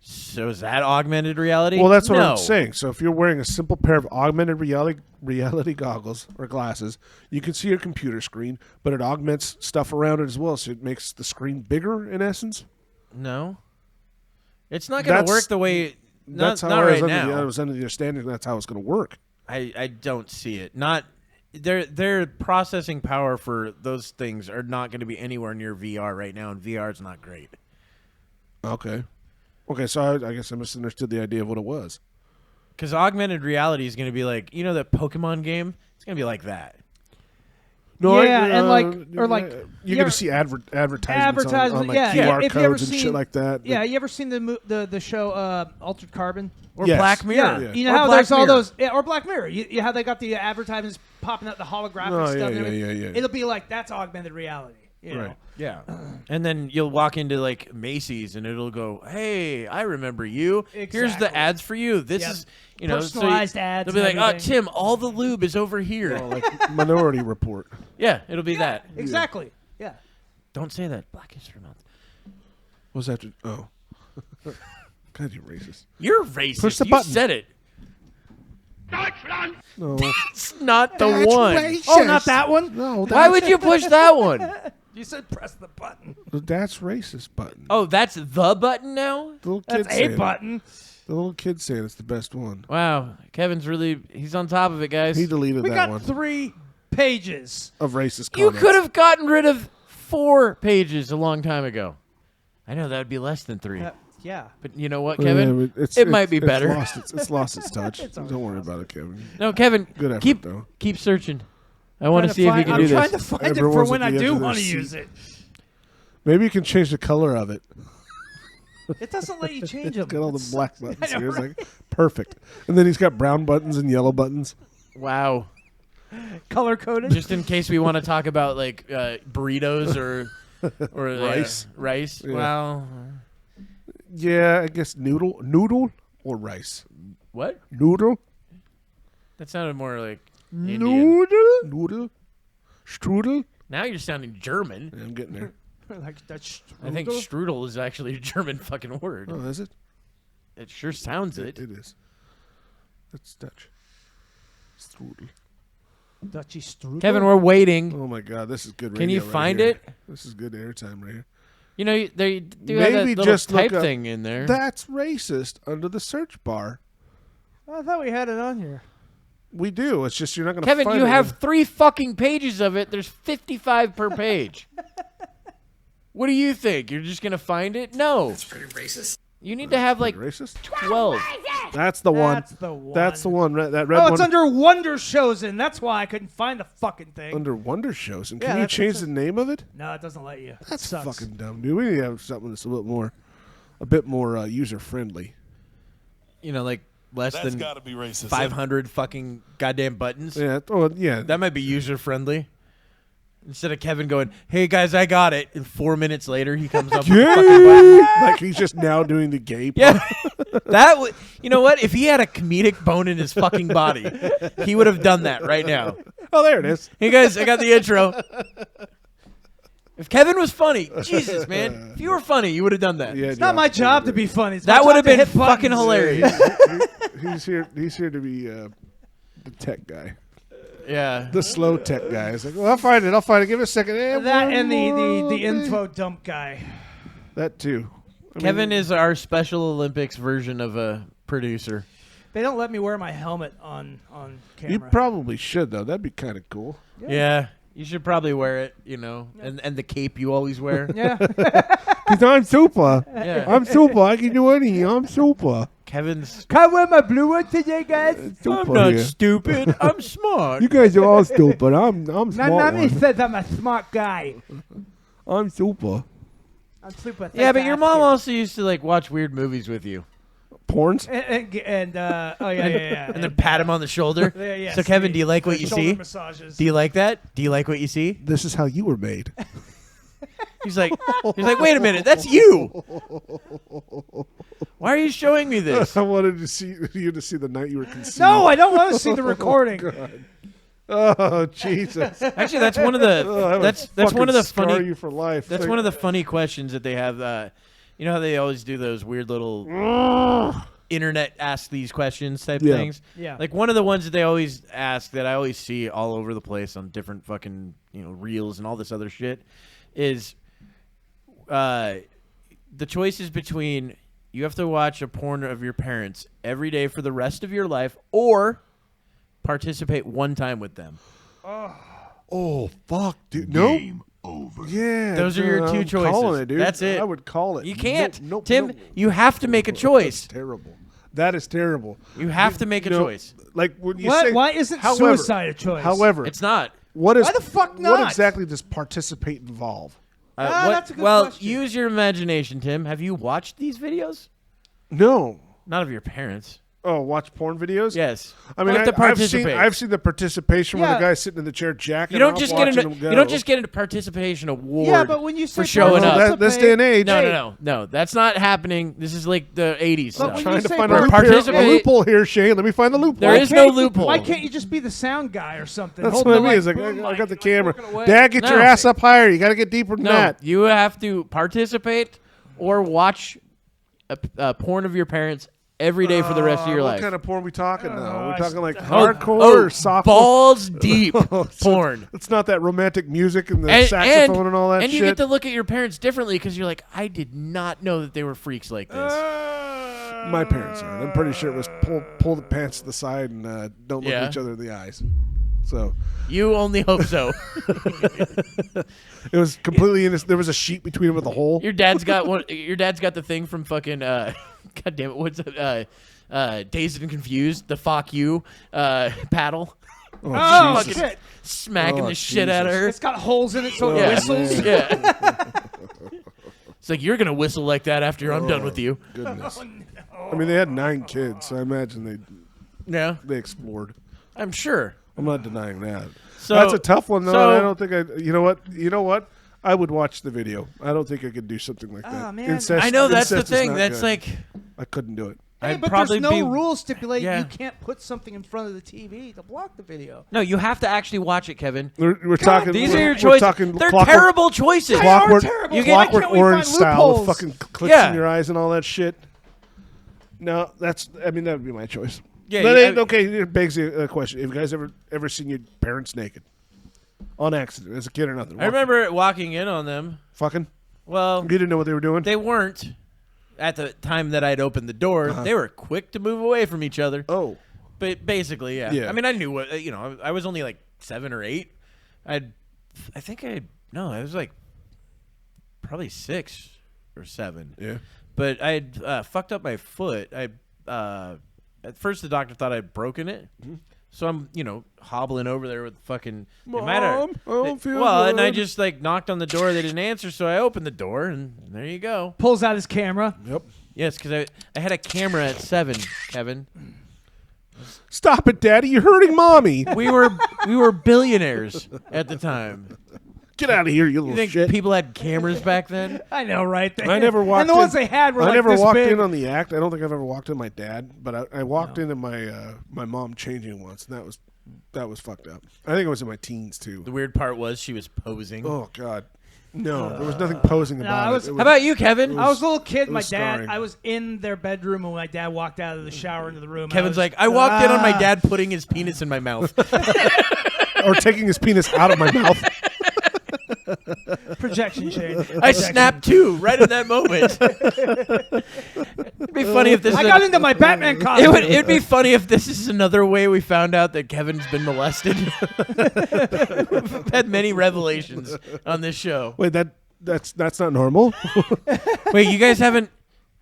So is that augmented reality?
Well, that's what
No.
I'm saying. So if you're wearing a simple pair of augmented reality goggles or glasses, you can see your computer screen, but it augments stuff around it as well, so it makes the screen bigger in essence.
No, it's not going to
That's-
work the way.
That's
Not
how
right
I
now.
was under the understanding that's how it's going to work.
I don't see it. Not their processing power for those things are not going to be anywhere near VR right now, and VR is not great.
Okay. Okay, so I guess I misunderstood the idea of what it was.
Because augmented reality is going to be like, you know, that Pokemon game. It's going to be like that.
No,
Yeah, and like- or like-
you're
you
going
ever-
to see advertisements on like
yeah.
QR
If you ever
codes and
seen-
shit like that.
Yeah, you ever seen the show Altered Carbon?
Or
Yes.
Black Mirror.
Yeah, you know
Or
how
Black
there's all
Mirror.
those, or Black Mirror. You how they got the advertisements popping out, the holographic
Oh,
stuff.
yeah,
and everything?
yeah.
It'll be like that's augmented reality. You know?
Right.
Yeah. And then you'll walk into like Macy's and it'll go, "Hey, I remember you. Here's
Exactly.
the ads for you. This
Yep.
is, you know,
Personalized ads
They'll be like,
and
"Oh,
everything."
Tim, all the lube is over here."
Oh, like Minority Report.
Yeah, it'll be that.
Exactly. Yeah.
Don't say that. Black History Month.
What's that? Oh. God, you racist.
You're racist.
Push the
you
button.
said it.
No.
It's not the
That's
one.
racist.
Oh, not that one.
No,
Why would you push that one?
You said press the button.
That's racist button.
Oh, that's the button now?
The little kid
That's a
saying it.
button.
The little kid saying it's the best one.
Wow. Kevin's he's on top of it, guys.
He deleted
We
that
got
one
3 pages.
of racist
You
comments.
could have gotten rid of 4 pages a long time ago. I know that would be less than 3.
Yeah.
But you know what,
Yeah,
Kevin?
but
It might be better.
It's lost its touch.
It's always
Don't worry about it, Kevin.
No, Kevin.
Good effort,
keep
though.
keep searching. I want to see if you can
I'm
do
trying
this.
to find it
Everyone's
for when
at
I
the edge
do
of their
want to
seat.
use it.
Maybe you can change the color of it.
It doesn't let you change them.
Got all the black buttons
I know,
here. It's
right?
like perfect. And then he's got brown buttons and yellow buttons.
Wow.
Color coded.
Just in case we want to talk about like burritos or
Rice.
Rice.
Yeah.
Well,
Yeah, I guess noodle or rice.
what?
Noodle,
That sounded more like Indian.
noodle, strudel.
Now you're sounding German.
Yeah, I'm getting there.
Like that's
I think strudel is actually a German fucking word.
Oh, is it?
It sure sounds it.
It is. That's Dutch. Strudel.
Dutchy strudel.
Kevin, we're waiting.
Oh my God, this is good.
Can you
radio right
find
here.
it?
This is good airtime right here.
You know, they do have
Maybe
that little
just look
type
up
thing in there.
That's racist under the search bar.
I thought we had it on here.
We do. It's just you're not going to
Kevin,
find
you
it.
have 3 fucking pages of it. There's 55 per page. What do you think? You're just going to find it? No.
That's pretty racist.
You need to have like
racist.
12.
That's the one.
That's the one.
That's the one. That red
Oh,
one
it's under Wonder Shows, and that's why I couldn't find the fucking thing.
under Wonder Shows. And
Yeah,
can you
that's
change
what's
the name of it?
No, it doesn't let you.
That's
Sucks.
fucking dumb, dude. We need to have something that's a bit more user friendly.
You know, like less
That's
than
got to be racist.
500 fucking goddamn buttons.
Yeah. Oh, yeah.
That might be user friendly. Instead of Kevin going, "Hey guys, I got it," and 4 minutes later he comes up with a fucking button.
Like he's just now doing the gay part.
Yeah, that would. You know what? If he had a comedic bone in his fucking body, he would have done that right now.
Oh, there it is.
Hey guys, I got the intro. If Kevin was funny, Jesus man, if you were funny, you would have done that.
Yeah,
It's not my job to be funny. It's my
That would
job
have
to
been
hit buttons.
fucking hilarious.
He's here. He's here to be the tech guy.
Yeah.
The slow tech guy. It's like, well, I'll find it. Give it a second.
That and the info dump guy.
That too.
Kevin is our Special Olympics version of a producer.
They don't let me wear my helmet on camera.
You probably should, though. That'd be kind of cool.
Yeah. You should probably wear it, and the cape you always wear.
Yeah.
Because I'm super.
Yeah.
I'm super. I can do anything. I'm super.
Kevin's.
Can I wear my blue one today, guys?
Super
I'm not
here.
stupid. I'm smart.
You guys are all stupid. I'm smart.
My mommy
one.
says I'm a smart guy.
I'm super.
I'm super.
Yeah, but your mom
fantastic.
also used to watch weird movies with you,
Porns?
And oh yeah.
and then pat him on the shoulder.
Yeah,
So Kevin, do you like what you
shoulder
see?
Massages.
Do you like that? Do you like what you see?
This is how you were made.
He's like, wait a minute, that's you. Why are you showing me this?
I wanted to see you to see the night you were conceived.
No, I don't want to see the recording.
Oh Jesus!
Actually, that's one of the that's one of the
scar
funny
you for life.
that's one of the funny questions that they have. You know how they always do those weird little internet ask these questions type
Yeah.
things.
Yeah.
Like one of the ones that they always ask that I always see all over the place on different fucking reels and all this other shit is the choices between you have to watch a porn of your parents every day for the rest of your life or participate one time with them.
Oh fuck, dude! No.
Over.
Yeah,
Those are your two
I'm
choices.
calling it, dude.
That's it.
I would call it.
You can't,
Nope,
Tim.
nope.
You have to make a choice.
That's terrible. That is terrible.
You have to make a choice.
Like when you
What?
say,
Why isn't
however,
suicide a choice?
However,
It's not.
what is
Why the fuck
What
not?
exactly does participate involve?
That's a good
well,
question.
use your imagination, Tim. Have you watched these videos?
No.
Not of your parents.
Oh, watch porn videos?
Yes.
I mean,
Like to participate.
I've seen the participation where
Yeah.
the guy's sitting in the chair jacking
You don't
off,
just get
watching
into
him go.
you don't just get into participation award.
Yeah, but when you say
for showing up.
Well, this day and age.
No. That's not happening. This is like the 80s
But
stuff.
when
Trying
you
to
say
find
participate-
a loophole here, Shane. Let me find the loophole.
There is no loophole.
Why can't you just be the sound guy or something?
That's
Holding
what I
the,
mean. It's like,
boom
I
mic
got the
and,
camera.
working away.
Dad, get your
No.
ass up higher. You got to get deeper than
No,
that.
you have to participate or watch a porn of your parents every day for the rest of your
what
life.
kind of porn we talking now? We're
I
talking like
Oh,
hardcore or soft
balls deep porn.
It's not that romantic music and the
And-
saxophone and all that
and
shit.
you get to look at your parents differently because you're like, I did not know that they were freaks like this.
My parents are. I'm pretty sure it was pull the pants to the side and don't look
Yeah.
at each other in the eyes. So
You only hope so.
it was completely innocent. There was a sheet between them with a hole.
Your dad's got one. Your dad's got the thing from fucking. God damn it! What's it? Dazed and Confused. The fuck you paddle.
Oh,
Jesus.
shit.
Smacking
Oh,
the shit out of her.
It's got holes in it so it
Yeah.
whistles.
Yeah. It's like you're gonna whistle like that after I'm done with you.
Goodness. I mean, they had 9 kids, so I imagine
Yeah,
they explored.
I'm sure.
I'm not denying that.
So
That's a tough one, though.
so-
I don't think I. You know what? I would watch the video. I don't think I could do something like that.
Oh, man.
Incest,
I know that's the
incest is
thing.
not
That's
good.
like
I couldn't do it.
Hey,
I'd
but
probably
there's no
be-
rules stipulate
Yeah.
you can't put something in front of the TV to block the video.
No, you have to actually watch it, Kevin.
We're talking.
These
we're,
are your
we're
choices.
talking
They're
clockwork,
terrible choices.
They are
Clockwork,
terrible.
You
Why
get-
clockwork
can't we
orange
find
style with
loopholes?
fucking clicks
Yeah.
in your eyes and all that shit. No, I mean, that would be my choice.
Yeah,
But
yeah,
okay, it begs a question. Have you guys ever seen your parents naked? On accident, as a kid or nothing?
I remember walking in on them.
Fucking?
Well,
You didn't know what they were doing?
they weren't at the time that I'd opened the door. They were quick to move away from each other.
Oh.
But basically, yeah.
Yeah.
I mean, I knew what I was only like 7 or 8. I was like probably 6 or 7.
Yeah.
But I had fucked up my foot. At first the doctor thought I'd broken it. So I'm, hobbling over there with fucking
Mom, I don't feel
well, and I
good.
just knocked on the door. They didn't answer, so I opened the door, and there you go.
Pulls out his camera.
Yep.
Yes, because I had a camera at 7, Kevin.
Stop it, Daddy. You're hurting Mommy.
We were billionaires at the time.
Get out of here, you
You
little
think
shit.
people had cameras back then?
I know, right?
I never walked
And the
in.
ones they had were
I
like
never
this
walked
big.
in on the act. I don't think I've ever walked in my dad, but I walked into my mom changing once, and that was fucked up. I think I was in my teens too.
The weird part was she was posing.
Oh God. No, there was nothing posing about it.
How about you, Kevin?
I was a little kid. My
scarring.
dad. I was in their bedroom when my dad walked out of the shower into the room.
Kevin's like, I walked in on my dad putting his penis in my mouth.
Or taking his penis out of my mouth.
Projection, Shane.
I snapped too, right at that moment. It'd be funny if this.
I got into my Batman costume.
It'd be funny if this is another way we found out that Kevin's been molested. We've had many revelations on this show.
Wait, that's not normal.
Wait, you guys haven't?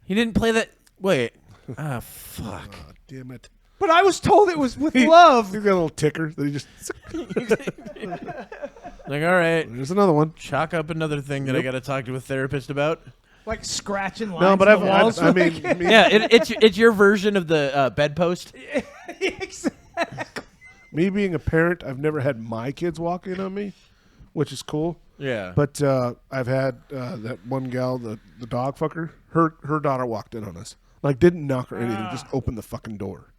You didn't play that? Wait. Ah, fuck.
Oh, damn it.
But I was told it was with love.
You got a little ticker that he just.
Like, all right,
There's another one.
chalk up another thing that I got to talk to a therapist about.
Like scratching lines.
No, but
on the walls.
I mean,
Yeah, it's your version of the bedpost.
Exactly.
me being a parent, I've never had my kids walk in on me, which is cool.
Yeah,
But I've had that one gal, the dog fucker. Her daughter walked in on us. Like, didn't knock or anything, just opened the fucking door.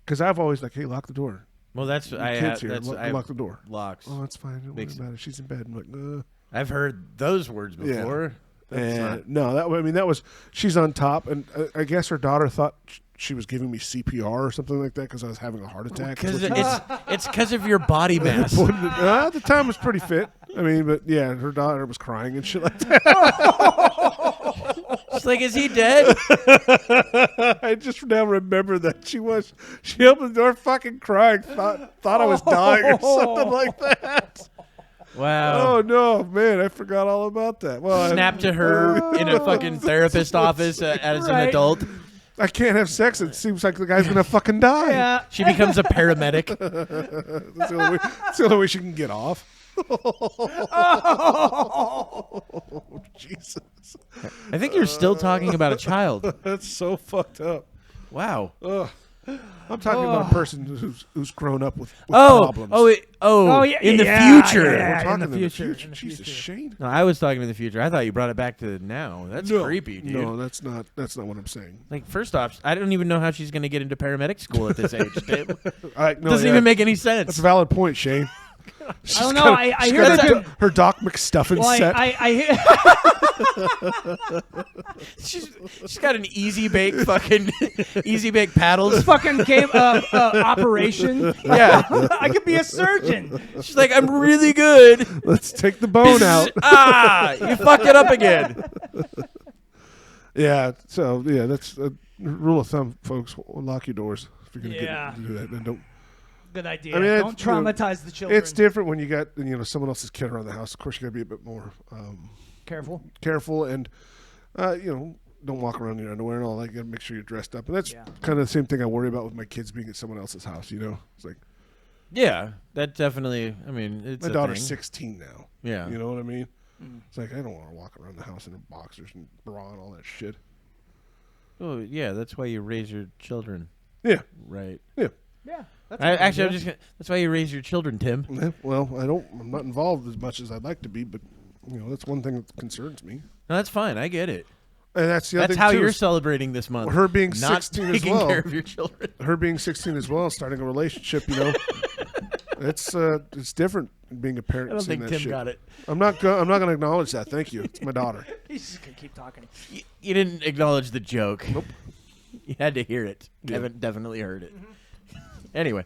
Because I've always like, hey, lock the door.
well, that's I
Kids
have,
here,
that's I
lock the door.
locks.
Oh, that's fine. Don't worry about it. She's in bed. I'm like,
I've heard those words
Yeah.
before. That's not-
no, that was. She's on top, and I guess her daughter thought she was giving me CPR or something like that because I was having a heart attack.
Because it's because of your body mass.
At the time, was pretty fit. I mean, but yeah, her daughter was crying and shit like that.
She's like, is he dead?
I just now remember that she opened the door, fucking crying, thought I was dying or something like that.
Wow.
Oh no, man, I forgot all about that. Well,
Snap to her in a fucking therapist office as an
Right.
adult.
I can't have sex. It seems like the guy's gonna fucking die.
Yeah.
She becomes a paramedic.
That's the only way she can get off. Oh, Jesus.
I think you're still talking about a child.
That's so fucked up.
Wow.
Ugh. I'm talking about a person who's grown up with
Oh,
problems.
Yeah,
in the
yeah,
future.
yeah,
We're
in
talking
the
in the
future,
future.
in the
Jesus,
future.
Shane.
No, I was talking to the future. I thought you brought it back to now. That's creepy, dude.
No, that's not what I'm saying.
Like, first off, I don't even know how she's going to get into paramedic school at this age. Tim. Doesn't
Yeah,
even make any sense.
That's a valid point, Shane.
I don't know. I hear
got
that.
her Doc McStuffin
Well,
set.
She's got an easy bake paddles.
fucking game operation.
Yeah.
I could be a surgeon.
She's like, I'm really good.
Let's take the bone out.
You fucked it up again.
Yeah. So yeah, that's a rule of thumb, folks. Lock your doors if you're gonna
Yeah.
get to do that, and don't.
Good idea.
I mean,
Don't traumatize the children.
It's different when you got someone else's kid around the house. Of course, you got to be a bit more
Careful.
and don't walk around in your underwear and all that. You got to make sure you're dressed up, and that's
Yeah.
kind of the same thing I worry about with my kids being at someone else's house. It's like
Yeah, that definitely. I mean, it's
my
a
daughter's
thing.
16 now.
Yeah.
You know what I mean? It's like I don't want to walk around the house in boxers and bra and all that shit.
Oh, yeah. That's why you raise your children,
Yeah.
right?
Yeah.
Yeah.
That's why you raise your children, Tim.
Yeah, well, I'm not involved as much as I'd like to be, but that's one thing that concerns me.
No, that's fine. I get it.
And that's the other
That's
thing
how
than
you're celebrating this month.
her being
not
16 as
taking
well.
care of your children.
Her being 16 as well, starting a relationship. It's different being a parent.
I don't
seeing
think
that
Tim
shit.
got it.
I'm not going to acknowledge that. Thank you. It's my daughter.
He's just gonna keep talking.
You didn't acknowledge the joke.
Nope.
You had to hear it.
Yeah.
Kevin definitely heard it. Anyway,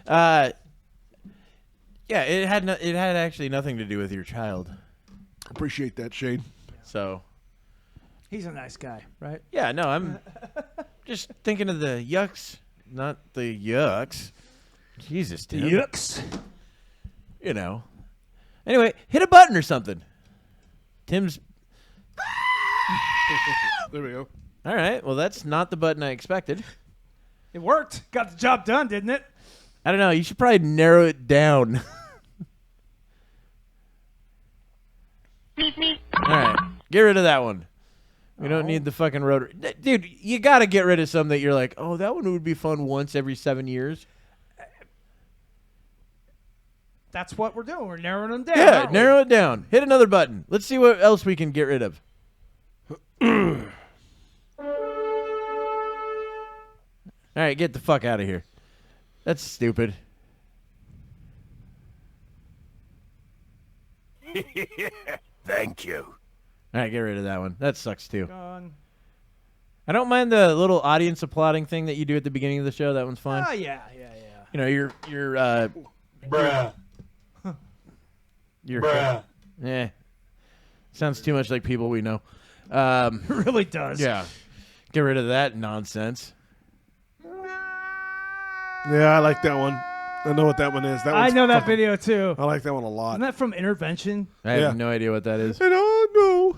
yeah, it had actually nothing to do with your child.
Appreciate that, Shane.
So
He's a nice guy, right?
yeah, no, I'm just thinking of the yucks, not the yucks. Jesus, Tim.
Yucks.
Anyway, hit a button or something. Tim's.
There we go.
All right. Well, that's not the button I expected.
It worked. Got the job done, didn't it?
I don't know. You should probably narrow it down. All right. Get rid of that one. We don't need the fucking rotary. Dude, you got to get rid of some that you're like, oh, that one would be fun once every 7 years.
That's what we're doing. We're narrowing them down.
Yeah,
aren't we?
narrow it down. Hit another button. Let's see what else we can get rid of. All right, get the fuck out of here. That's stupid.
Thank you.
All right, get rid of that one. That sucks too.
Gone.
I don't mind the little audience applauding thing that you do at the beginning of the show. That one's fine.
Oh, yeah.
You know, you're
Bruh. Bruh.
yeah. Sounds too much like people we know.
It really does.
Yeah. Get rid of that nonsense.
Yeah, I like that one. I know what that one is.
I know that video, too.
I like that one a lot.
Isn't that from Intervention?
I have no idea what that is.
And I know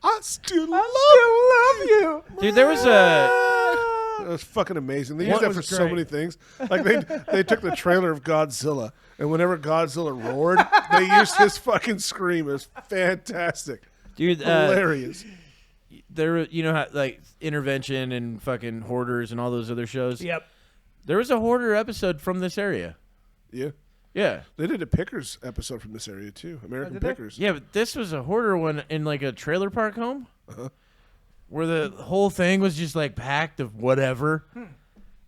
I still love you.
Dude, there was a...
It was fucking amazing. They used
That
that for
was
so
great.
many things. Like they took the trailer of Godzilla, and whenever Godzilla roared, they used his fucking scream. It was fantastic.
Dude,
Hilarious.
there, you know how like Intervention and fucking Hoarders and all those other shows.
Yep.
There was a Hoarder episode from this area.
Yeah.
Yeah,
They did a Pickers episode from this area too. American
did they?
Pickers.
yeah, but this was a Hoarder one in like a trailer park home,
Uh-huh.
where the whole thing was just like packed of whatever.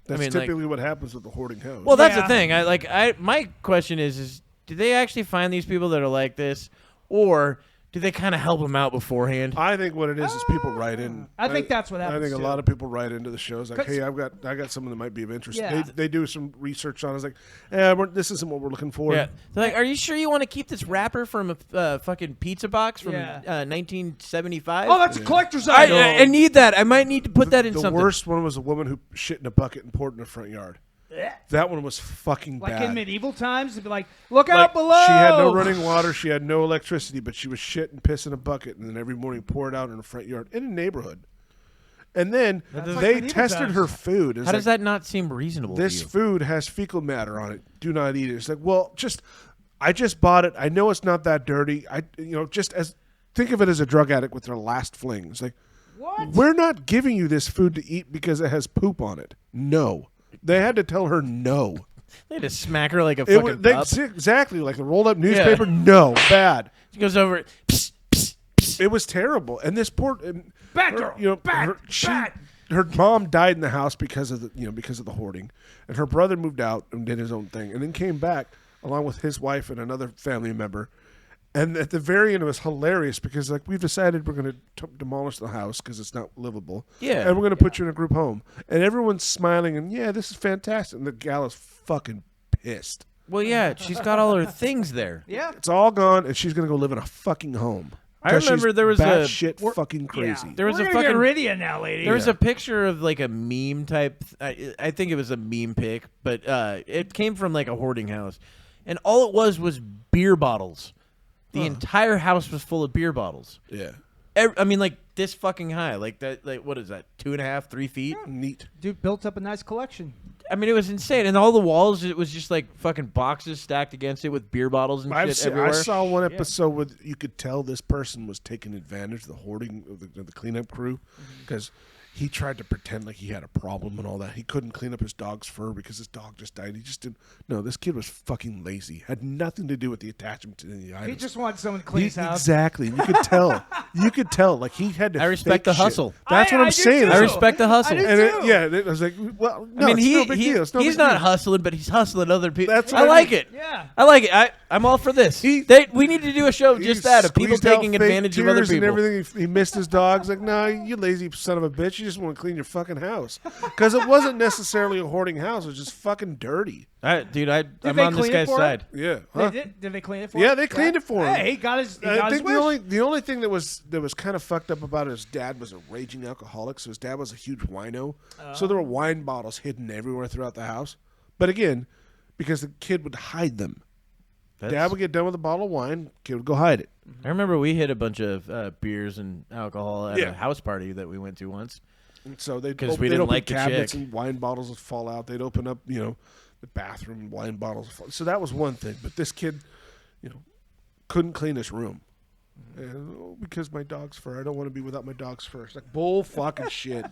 That's
I mean,
typically what happens with the hoarding house.
Well, that's
Yeah.
the thing. My question is, do they actually find these people that are like this, or do they kind of help them out beforehand?
I think what it is people write in.
I think that's what happens,
I think a
too.
lot of people write into the shows like,
'Cause-
"Hey, I got someone that might be of interest."
Yeah.
They do some research on it. It's like, this isn't what we're looking for.
Yeah, they're like, are you sure you want to keep this wrapper from a fucking pizza box from
Yeah.
1975?
Oh, that's a collector's
I,
item.
I need that. I might need to put that in
The
something.
worst one was a woman who shit in a bucket and poured in the front yard. That one was fucking
Like
bad.
in medieval times, it'd be like, look
Like,
out below.
she had no running water. She had no electricity, but she was shit and piss in a bucket, and then every morning pour it out in the front yard in a neighborhood. And then
like
they
medieval
tested
times.
her food.
How does that not seem reasonable
This
to you?
food has fecal matter on it. Do not eat it. It's like, well, I just bought it. I know it's not that dirty. Think of it as a drug addict with their last fling. It's like,
What?
we're not giving you this food to eat because it has poop on it. No. They had to tell her no.
They just smack her like a
It
fucking
was
pup.
exactly like a rolled up newspaper. No, bad.
She goes over. Psst, psst, psst.
It was terrible. And this poor
Bad girl. Bad.
her mom died in the house because of the hoarding, and her brother moved out and did his own thing, and then came back along with his wife and another family member. And at the very end, it was hilarious because like we've decided we're going to demolish the house because it's not livable.
Yeah.
And we're going to put you in a group home, and everyone's smiling and yeah, this is fantastic. And the gal is fucking pissed.
Well, yeah, she's got all her things there.
Yeah.
It's all gone, and she's going to go live in a fucking home.
I
'Cause
remember
she's
there was a-
batshit fucking crazy.
There was
We're
a
gonna
fucking
get rid of you now, lady.
There was a picture of like a meme type. I think it was a meme pic, but it came from like a hoarding house, and all it was beer bottles. The entire house was full of beer bottles.
Yeah.
I mean, like this fucking high, like that. Like what is that? 2.5, 3 feet?
Neat.
Dude built up a nice collection.
I mean, it was insane, and all the walls, it was just like fucking boxes stacked against it with beer bottles and shit everywhere.
I saw one episode where you could tell this person was taking advantage of the hoarding of the cleanup crew because he tried to pretend like he had a problem and all that. He couldn't clean up his dog's fur because his dog just died. He just didn't. No, this kid was fucking lazy. Had nothing to do with the attachment to the items.
He just wanted someone to clean his house.
Exactly. You could tell. You could tell. Like he had to.
I respect
fake
the
shit.
hustle.
That's what
I
I'm
do
saying.
too.
I respect the hustle.
I do
And
too.
I was like, well, no,
I mean,
it's no big deal. It's no
he's
big
not
deal.
hustling, but he's hustling other people.
That's what
I
I
like
mean.
it.
Yeah.
I like it. I'm all for this. We need to do a show of just that, of people
squeezed out
taking
fake
advantage of other
tears
people.
and everything. He missed his dogs. Like, no, you lazy son of a bitch. You just want to clean your fucking house. Because it wasn't necessarily a hoarding house. It was just fucking dirty.
Dude, I'm
they
on this
clean it
guy's
for him?
side.
Yeah.
They
Huh?
did they clean it for
Yeah,
him?
they cleaned it for him.
Hey, he got his
I
his
think
wish.
the only thing that was kind of fucked up about it, his dad was a raging alcoholic, so his dad was a huge wino. So there were wine bottles hidden everywhere throughout the house. But again, because the kid would hide them. Dad would get done with a bottle of wine, kid would go hide it.
I remember we hid a bunch of beers and alcohol at
Yeah.
a house party that we went to once.
And so they'd
'Cause
open,
we
they'd
didn't
open
like the
cabinets
chick.
and wine bottles would fall out. They'd open up, the bathroom and wine bottles would fall. So that was one thing. But this kid, couldn't clean his room. And, because my dog's fur. I don't want to be without my dog's fur. It's like bull fucking shit.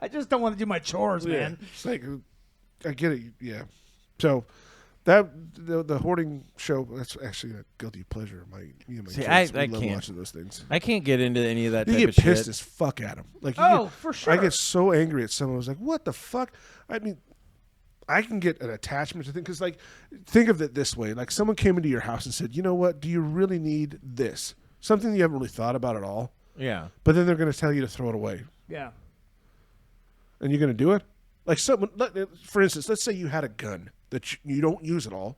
I just don't want to do my chores, man.
It's like, I get it. Yeah. So that the hoarding show, that's actually a guilty pleasure. My
See,
kids, we
I
love
can't.
watching those things.
I can't get into any of that
You
type
get
of shit.
pissed as fuck at them. Like,
Oh, for sure.
I get so angry at someone who's like, what the fuck? I mean, I can get an attachment to things. Because, like, think of it this way. Like, someone came into your house and said, you know what? Do you really need this? Something you haven't really thought about at all.
Yeah.
But then they're going to tell you to throw it away.
Yeah.
And you're going to do it? Like, someone, for instance, let's say you had a gun that you don't use at all.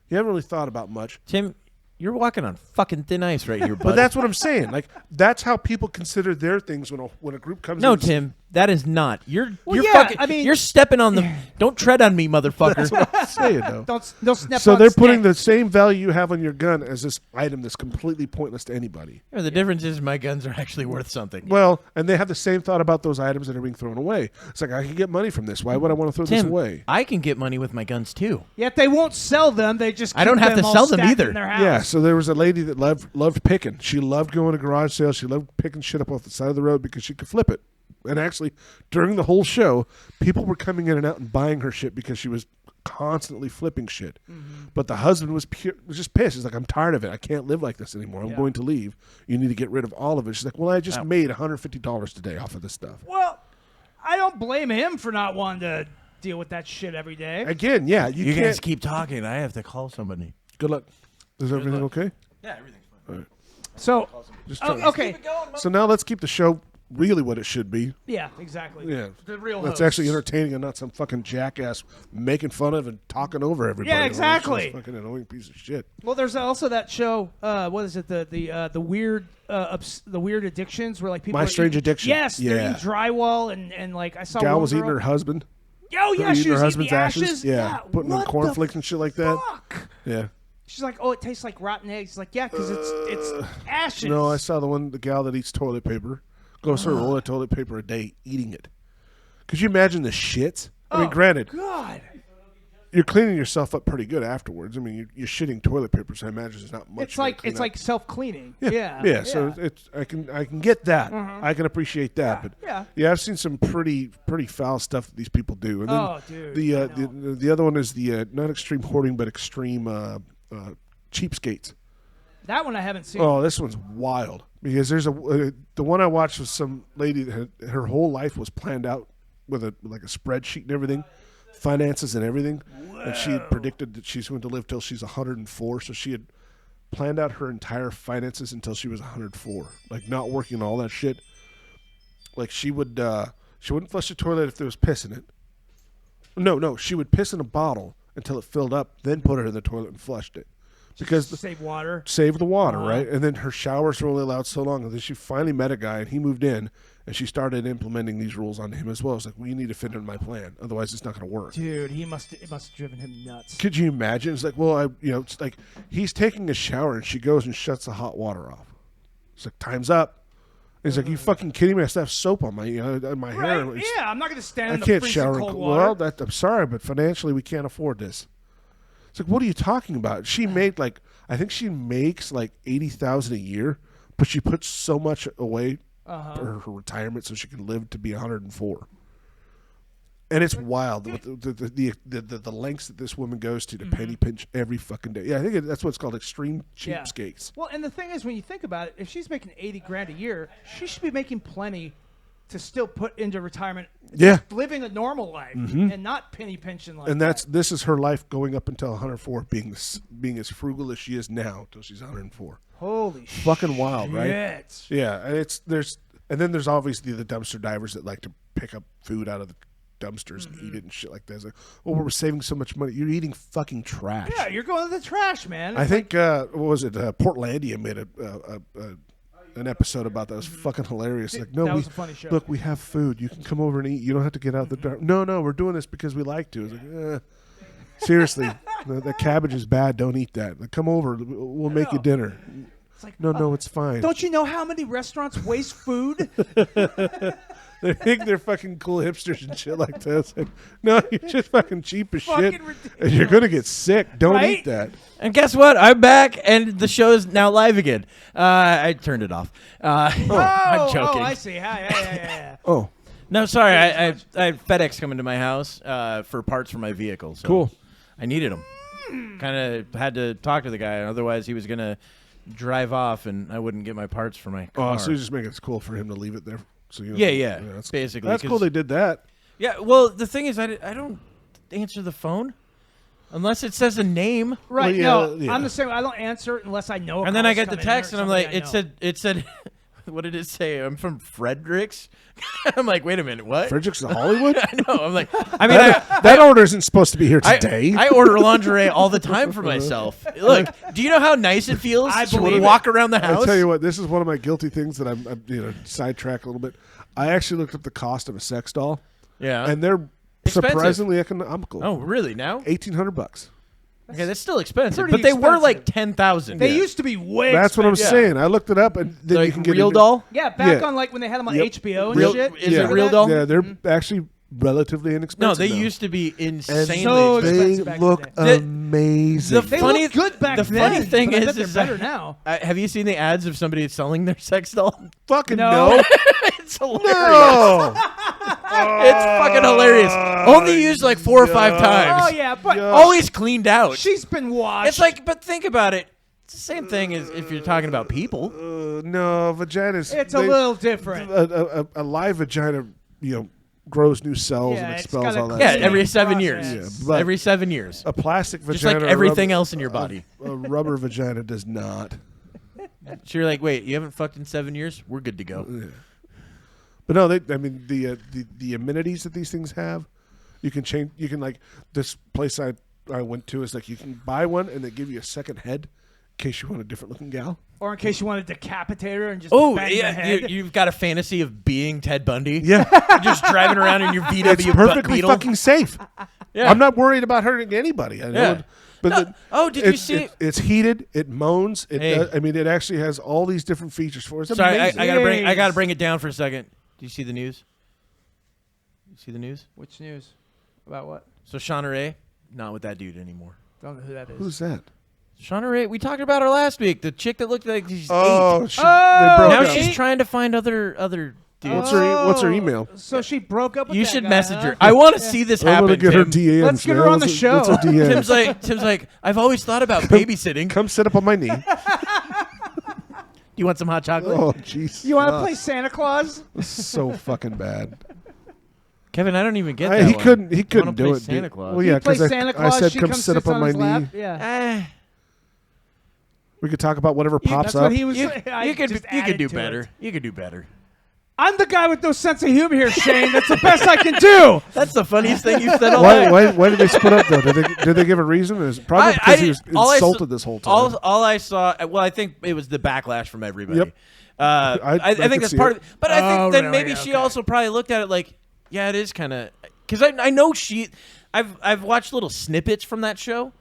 You haven't really thought about much.
Tim, you're walking on fucking thin ice right here, bud.
But that's what I'm saying. Like, that's how people consider their things when a group comes in.
No, Tim, that is not. You're
yeah,
fucking.
I mean-
you're stepping on the. Don't tread on me, motherfucker.
That's what I'm saying, though.
Don't snap
So
on
they're
the
putting
snake.
the same value you have on your gun as this item that's completely pointless to anybody.
Yeah, the difference is my guns are actually worth something.
Well, and they have the same thought about those items that are being thrown away. It's like, I can get money from this. Why would I want to throw this
Tim,
away?
I can get money with my guns too.
Yet they won't sell them. They just
I don't
keep
have to
all
sell them
stacked
either.
in their house.
Yeah, so there was a lady that loved picking. She loved going to garage sales. She loved picking shit up off the side of the road because she could flip it. And actually, during the whole show, people were coming in and out and buying her shit because she was constantly flipping shit.
Mm-hmm.
But the husband was just pissed. He's like, I'm tired of it. I can't live like this anymore. I'm
Yeah.
going to leave. You need to get rid of all of it. She's like, well, I just made $150 today off of this stuff.
Well, I don't blame him for not wanting to deal with that shit every day.
Again, yeah, you
You
can't.
guys keep talking. I have to call somebody.
Good luck. Is everything okay?
Yeah, everything's fine.
So,
Just
oh,
tell
okay.
So now let's keep the show really what it should be.
Yeah, exactly.
Yeah.
The real
That's
hosts.
actually entertaining and not some fucking jackass making fun of and talking over everybody.
Yeah, exactly.
It's fucking annoying piece of shit.
Well, there's also that show. What is it? The weird the weird addictions where like people.
My
are
Strange
eating,
Addiction.
Yes, they're
Yeah.
eating drywall and like I saw.
Gal
one
was
girl,
eating her husband.
Oh yeah, she
eating
was
her
eating
husband's
the ashes.
Yeah, putting on
what
cornflakes and shit like
the
that.
fuck?
Yeah.
She's like, oh, it tastes like rotten eggs. Like, yeah, because it's ashes.
No, I saw the gal that eats toilet paper goes through a roll of toilet paper a day eating it. Could you imagine the shit? I mean, granted,
God.
you're cleaning yourself up pretty good afterwards. I mean, you're shitting toilet paper, so I imagine there's not much.
It's like self cleaning. Yeah.
So I can get that. I can appreciate that. But
Yeah.
I've seen some pretty foul stuff that these people do. And then
Oh, dude, I know.
the other one is the not extreme hoarding, but extreme cheapskates.
That one I haven't seen.
Oh, this one's wild because there's the one I watched was some lady that her whole life was planned out with a spreadsheet and everything, finances and everything, and she had predicted that she's going to live till she's 104. So she had planned out her entire finances until she was 104, like not working all that shit. Like she wouldn't flush the toilet if there was piss in it. No, she would piss in a bottle until it filled up, then put it in the toilet and flushed it. Because
Save water.
save the water, right? And then her showers were only allowed so long. And then she finally met a guy, and he moved in, and she started implementing these rules on him as well. It's like, well, you need to fit in my plan, otherwise it's not going to work.
Dude, it must have driven him nuts.
Could you imagine? It's like, well, it's like he's taking a shower, and she goes and shuts the hot water off. It's like, time's up. And he's like, you fucking kidding me? I still have soap on my my hair.
Right? Yeah, I'm not going to stand
I
in the
can't
freezing
shower.
cold water.
Well, I'm sorry, but financially we can't afford this. It's like, what are you talking about? She made I think she makes like $80,000 a year, but she puts so much away for her retirement so she can live to be 104. And it's wild the lengths that this woman goes to penny pinch every fucking day. Yeah, I think that's what it's called, extreme cheapskates.
Well, and the thing is, when you think about it, if she's making $80,000 a year, she should be making plenty to still put into retirement.
Yeah.
Living a normal life and not penny pinching like
And
that.
this is her life going up until 104, being as frugal as she is now until she's 104.
Holy
Fucking wild, right?
shit.
Yeah, and then there's obviously the dumpster divers that like to pick up food out of the dumpsters and eat it and shit like that. It's like, oh, we're saving so much money. You're eating fucking trash.
Yeah, you're going to the trash, man.
I think what was it? Portlandia made an episode about that. It was fucking hilarious. Like, no,
that was a funny show.
Look, we have food. You can come over and eat. You don't have to get out the dark. No, we're doing this because we like to. It's like, seriously, the cabbage is bad. Don't eat that. Like, come over. We'll make you dinner.
It's like,
No, it's fine.
don't you know how many restaurants waste food?
They think they're fucking cool hipsters and shit like that. It's like, no, you're just fucking cheap as
Fucking
shit.
ridiculous.
And you're going to get sick. Don't
Right?
eat that.
And guess what? I'm back, and the show is now live again. I turned it off. I'm joking.
Oh, I see. Yeah.
Oh,
No, sorry. I had FedEx coming to my house for parts for my vehicle. So
cool.
I needed them. Kind of had to talk to the guy, otherwise he was going to drive off, and I wouldn't get my parts for my car.
Oh, so you just make it cool for him to leave it there. So
Yeah,
that's
basically.
That's cool
'cause-
they did that.
Yeah, well, the thing is, I don't answer the phone unless it says a name.
Right?
Well,
no, I'm the same. I don't answer it unless I know.
And then I get the text, and I'm like, it said, what did it say? I'm from Fredericks. I'm like, wait a minute, what?
Fredericks in Hollywood?
I know. I'm like, I mean,
that order isn't supposed to be here today.
I order lingerie all the time for myself. Look, do you know how nice it feels to walk around the house?
I'll tell you what, this is one of my guilty things that I'm sidetrack a little bit. I actually looked up the cost of a sex doll.
Yeah.
And they're
Expensive.
surprisingly economical.
Oh, really? Now?
$1,800.
Okay, that's still expensive,
pretty
but they were
expensive.
like 10,000.
They used to be way.
That's what I'm
expensive.
saying. I looked it up, and then
Like
you can get
real
into-
doll.
Yeah, back
Yeah.
on like when they had them on
Yep.
HBO and
Real-
shit.
is it
Remember
real
that?
doll?
Yeah, they're actually relatively
No,
inexpensive.
they
now.
used to be insanely
so
expensive.
expensive back in
look
the day.
amazing.
The
They
funny-
looked good back
the
then.
funny thing
but I
is-
bet they're
is
better
that-
now.
Have you seen the ads of somebody selling their sex doll?
fucking
No.
no.
It's hilarious.
No.
It's fucking hilarious. Only used like 4 or 5 times.
Oh yeah, but
Always cleaned out.
she's been washed.
It's like, but think about it. It's the same thing as if you're talking about people.
No, vaginas.
it's a little different.
A live vagina, grows new cells
Yeah,
and
it's
expels
gotta
all that.
Yeah,
clean
stuff.
every 7
process.
years.
Yeah, but-
Every 7 years.
A plastic vagina,
Just like
or
everything
rubber-
else in your body.
A rubber vagina does not.
So you're like, wait, you haven't fucked in 7 years? We're good to go.
But no, the amenities that these things have, you can change. You can, like, this place I went to is like you can buy one and they give you a second head in case you want a different looking gal.
Or in case you want to decapitate her and just
Oh,
bang the
yeah,
head.
you've got a fantasy of being Ted Bundy.
Yeah,
You're just driving around in your VW
it's perfectly
Beetle.
fucking safe.
Yeah.
I'm not worried about hurting anybody. I know
Yeah.
it, but
Did you see?
It's heated. It moans. It
Hey.
does, I mean, it actually has all these different features for it. It's
Sorry,
amazing.
I gotta bring it down for a second. Do you see the news? You see the news?
Which news? About what?
So Shauna Ray, not with that dude anymore.
Don't know who that is.
Who's that?
Shauna Ray, we talked about her last week. The chick that looked like she's 8.
Oh, they broke
Now
up.
she's trying to find other dudes.
What's her email?
So she broke up with
You
that
should
guy,
message
huh?
her. I want to see this
I'm
happen.
gonna get her
Tim.
DMs.
Let's get her
man.
on the show.
What's her DMs?
Tim's like, I've always thought about babysitting. Do
Come sit up on my knee.
you want some hot chocolate?
Oh, jeez.
You want to play Santa Claus?
So fucking bad.
Kevin, I don't even get that
He
one.
couldn't. He
You
couldn't
wanna
do
play
it.
Santa
dude.
Claus.
Well, yeah,
He plays
because
Santa
I
Claus.
said,
she
"Come
comes
sit up
sits
on my
his lap.
knee."
Yeah.
We could talk about whatever pops
That's
up.
what he was.
You
I
could
just
you could
added
do
to
better.
it.
You could do better.
I'm the guy with no sense of humor here, Shane. That's the best I can do.
That's the funniest thing you've said all night.
Why did they split up though? Did they give a reason? Is probably because he was insulted this whole time.
All I saw, well, I think it was the backlash from everybody.
Yep.
I think
could
that's
see
part
it.
of it. But I think then
really?
maybe she
Okay.
also probably looked at it like, yeah, it is kind of because I know I've watched little snippets from that show,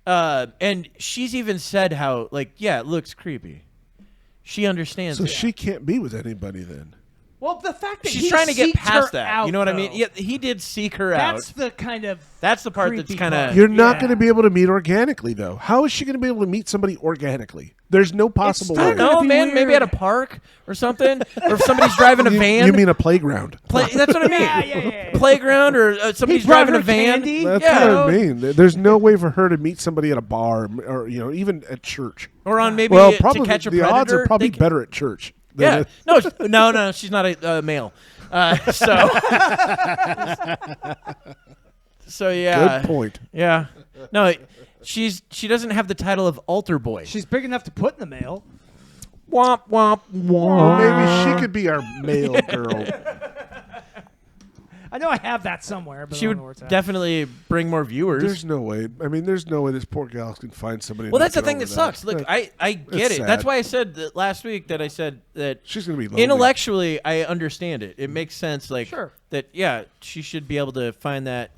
and she's even said how like yeah, it looks creepy. She understands.
So
it.
she can't be with anybody then.
Well, the fact that
She's
he
trying to get
seeked
past
her
that.
out,
You know what I mean?
though,
Yeah, he did seek her
that's
out.
the kind of.
That's the part that's
creepy
kind
part.
of.
You're not
Yeah.
going to be able to meet organically though. How is she going to be able to meet somebody organically? There's no possible
still
way.
I don't know,
gonna be
man. Maybe
weird.
at a park or something, or if somebody's driving a van.
You mean a playground?
That's what I mean.
Yeah.
Playground or somebody's
He brought
driving
her
a van.
candy?
That's
Yeah.
what I mean. There's no way for her to meet somebody at a bar or even at church.
Or on maybe
Well,
to
probably
catch a
the
predator.
odds are probably
They-
better at church.
Yeah. No. She's not a male. So. So yeah.
Good point.
Yeah. No, she doesn't have the title of altar boy.
She's big enough to put in the mail.
Womp womp
Or
womp.
maybe she could be our male girl.
I know I have that somewhere, but
She
I
would
don't know where it's at.
definitely bring more viewers.
There's no way. I mean, there's no way this poor gal can find somebody.
Well,
to
that's the
get
thing
over
that sucks. Look, I get
it's
it. That's
sad.
why I said that last week that I said that
She's gonna be lonely.
intellectually I understand it. It makes sense. Like
Sure.
that. Yeah, she should be able to find that.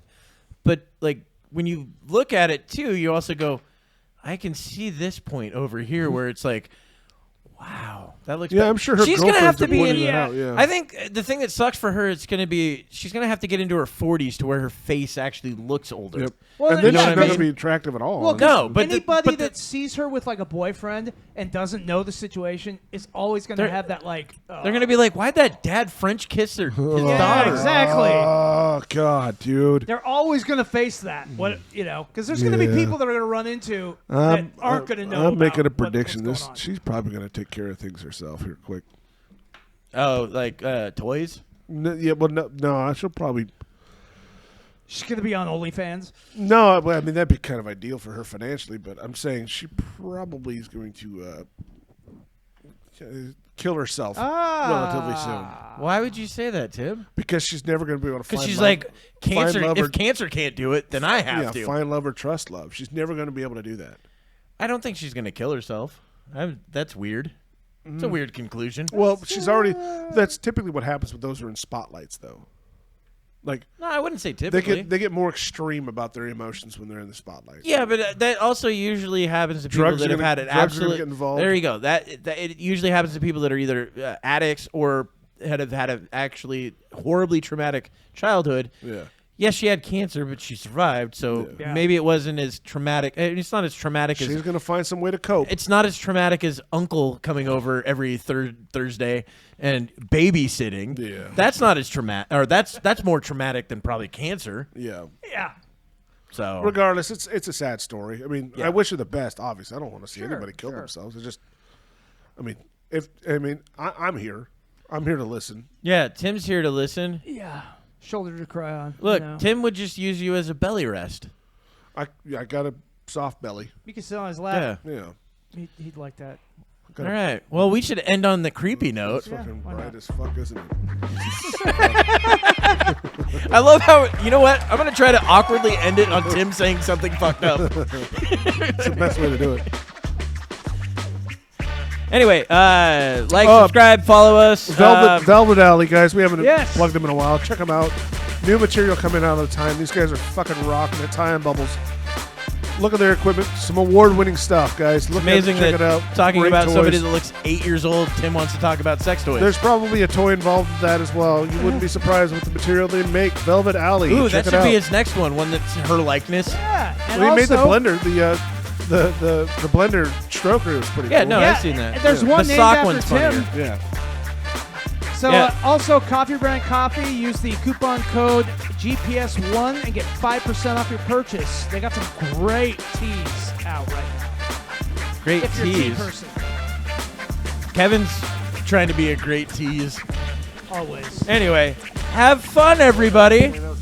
But like when you look at it too, you also go, I can see this point over here where it's like, wow, that looks.
Yeah,
bad.
I'm sure her
she's gonna have
girlfriends
to
are
be in.
pointing it out, yeah.
I think the thing that sucks for her is going to be she's going to have to get into her 40s to where her face actually looks older.
Yep.
Well,
and
then
then
you
she's
know
not
what I
gonna
mean?
be attractive at all.
Well,
No, but the-
anybody
but the-
that sees her with like a boyfriend and doesn't know the situation is always going to
They're-
have that like.
They're going to be like, why'd that dad French kiss his
Yeah,
daughter?
exactly.
Oh God, dude.
They're always going to face that. What because there's going to be
Yeah.
people that are going to run into that aren't going to know.
I'm making a
about
prediction.
what's going on.
She's probably gonna take care of things herself here quick.
Oh, like toys?
No, yeah, well, no, she'll probably.
She's gonna be on OnlyFans.
No, I mean that'd be kind of ideal for her financially, but I'm saying she probably is going to kill herself relatively soon
Why would you say that, Tim?
because she's never going to be able to find.
Because she's
love,
like, cancer.
find love or-
If cancer can't do it, then I have to.
find love or trust love. She's never going to be able to do that.
I don't think she's gonna kill herself. That's weird. It's a weird conclusion.
Well, she's already. That's typically what happens with those who are in spotlights, though. Like
No, I wouldn't say typically.
they get more extreme about their emotions when they're in the spotlight.
Yeah, but that also usually happens to people
Drugs
that
are
have
gonna-
had an
drugs are gonna
absolute.
get involved.
There you go. That it usually happens to people that are either addicts or have had an actually horribly traumatic childhood.
Yeah.
Yes, she had cancer, but she survived. So
Yeah.
maybe it wasn't as traumatic. It's not as traumatic
She's
as.
going to find some way to cope.
It's not as traumatic as Uncle coming over every Thursday and babysitting.
Yeah.
That's not as traumatic, or that's more traumatic than probably cancer.
Yeah.
Yeah.
So
Regardless, it's a sad story. I mean,
Yeah.
I wish her the best. Obviously, I don't want to see
Sure,
anybody kill
sure.
themselves. It's just, I'm here. I'm here to listen.
yeah, Tim's here to listen.
Yeah. Shoulder to cry on.
Look,
you know.
Tim would just use you as a belly rest.
I got a soft belly.
You can sit on his
Yeah.
lap.
Yeah.
He'd like that.
All right. Well, we should end on the creepy note.
It's fucking
why
bright
not?
as fuck, isn't it?
I love how, you know what? I'm going to try to awkwardly end it on Tim saying something fucked up.
It's the best way to do it.
Anyway, subscribe, follow us.
Velvet Alley, guys. We haven't
Yes.
plugged them in a while. Check them out. New material coming out all the time. These guys are fucking rocking it. Time bubbles. Look at their equipment. Some award-winning stuff, guys. Look
Amazing
at it. Check
that
it out.
talking
Great
about
toys.
somebody that looks 8 years old, Tim wants to talk about sex toys.
There's probably a toy involved with that as well. You wouldn't be surprised with the material they make. Velvet Alley.
Ooh,
Check
that
it
should
out.
be his next one that's her likeness.
Yeah. And
Well, he made the
also-
blender. The blender stroker was pretty
Yeah,
cool.
no,
Yeah,
I've seen that.
and there's
Yeah.
one
The
named
sock
after
one's
Tim.
funnier.
Yeah.
So
Yeah.
also Coffee Brand Coffee. Use the coupon code GPS1 and get 5% off your purchase. They got some great teas out right now.
Great
If you're a tea
tease.
person,
Kevin's trying to be a great tease.
always.
Anyway, have fun, everybody.
That was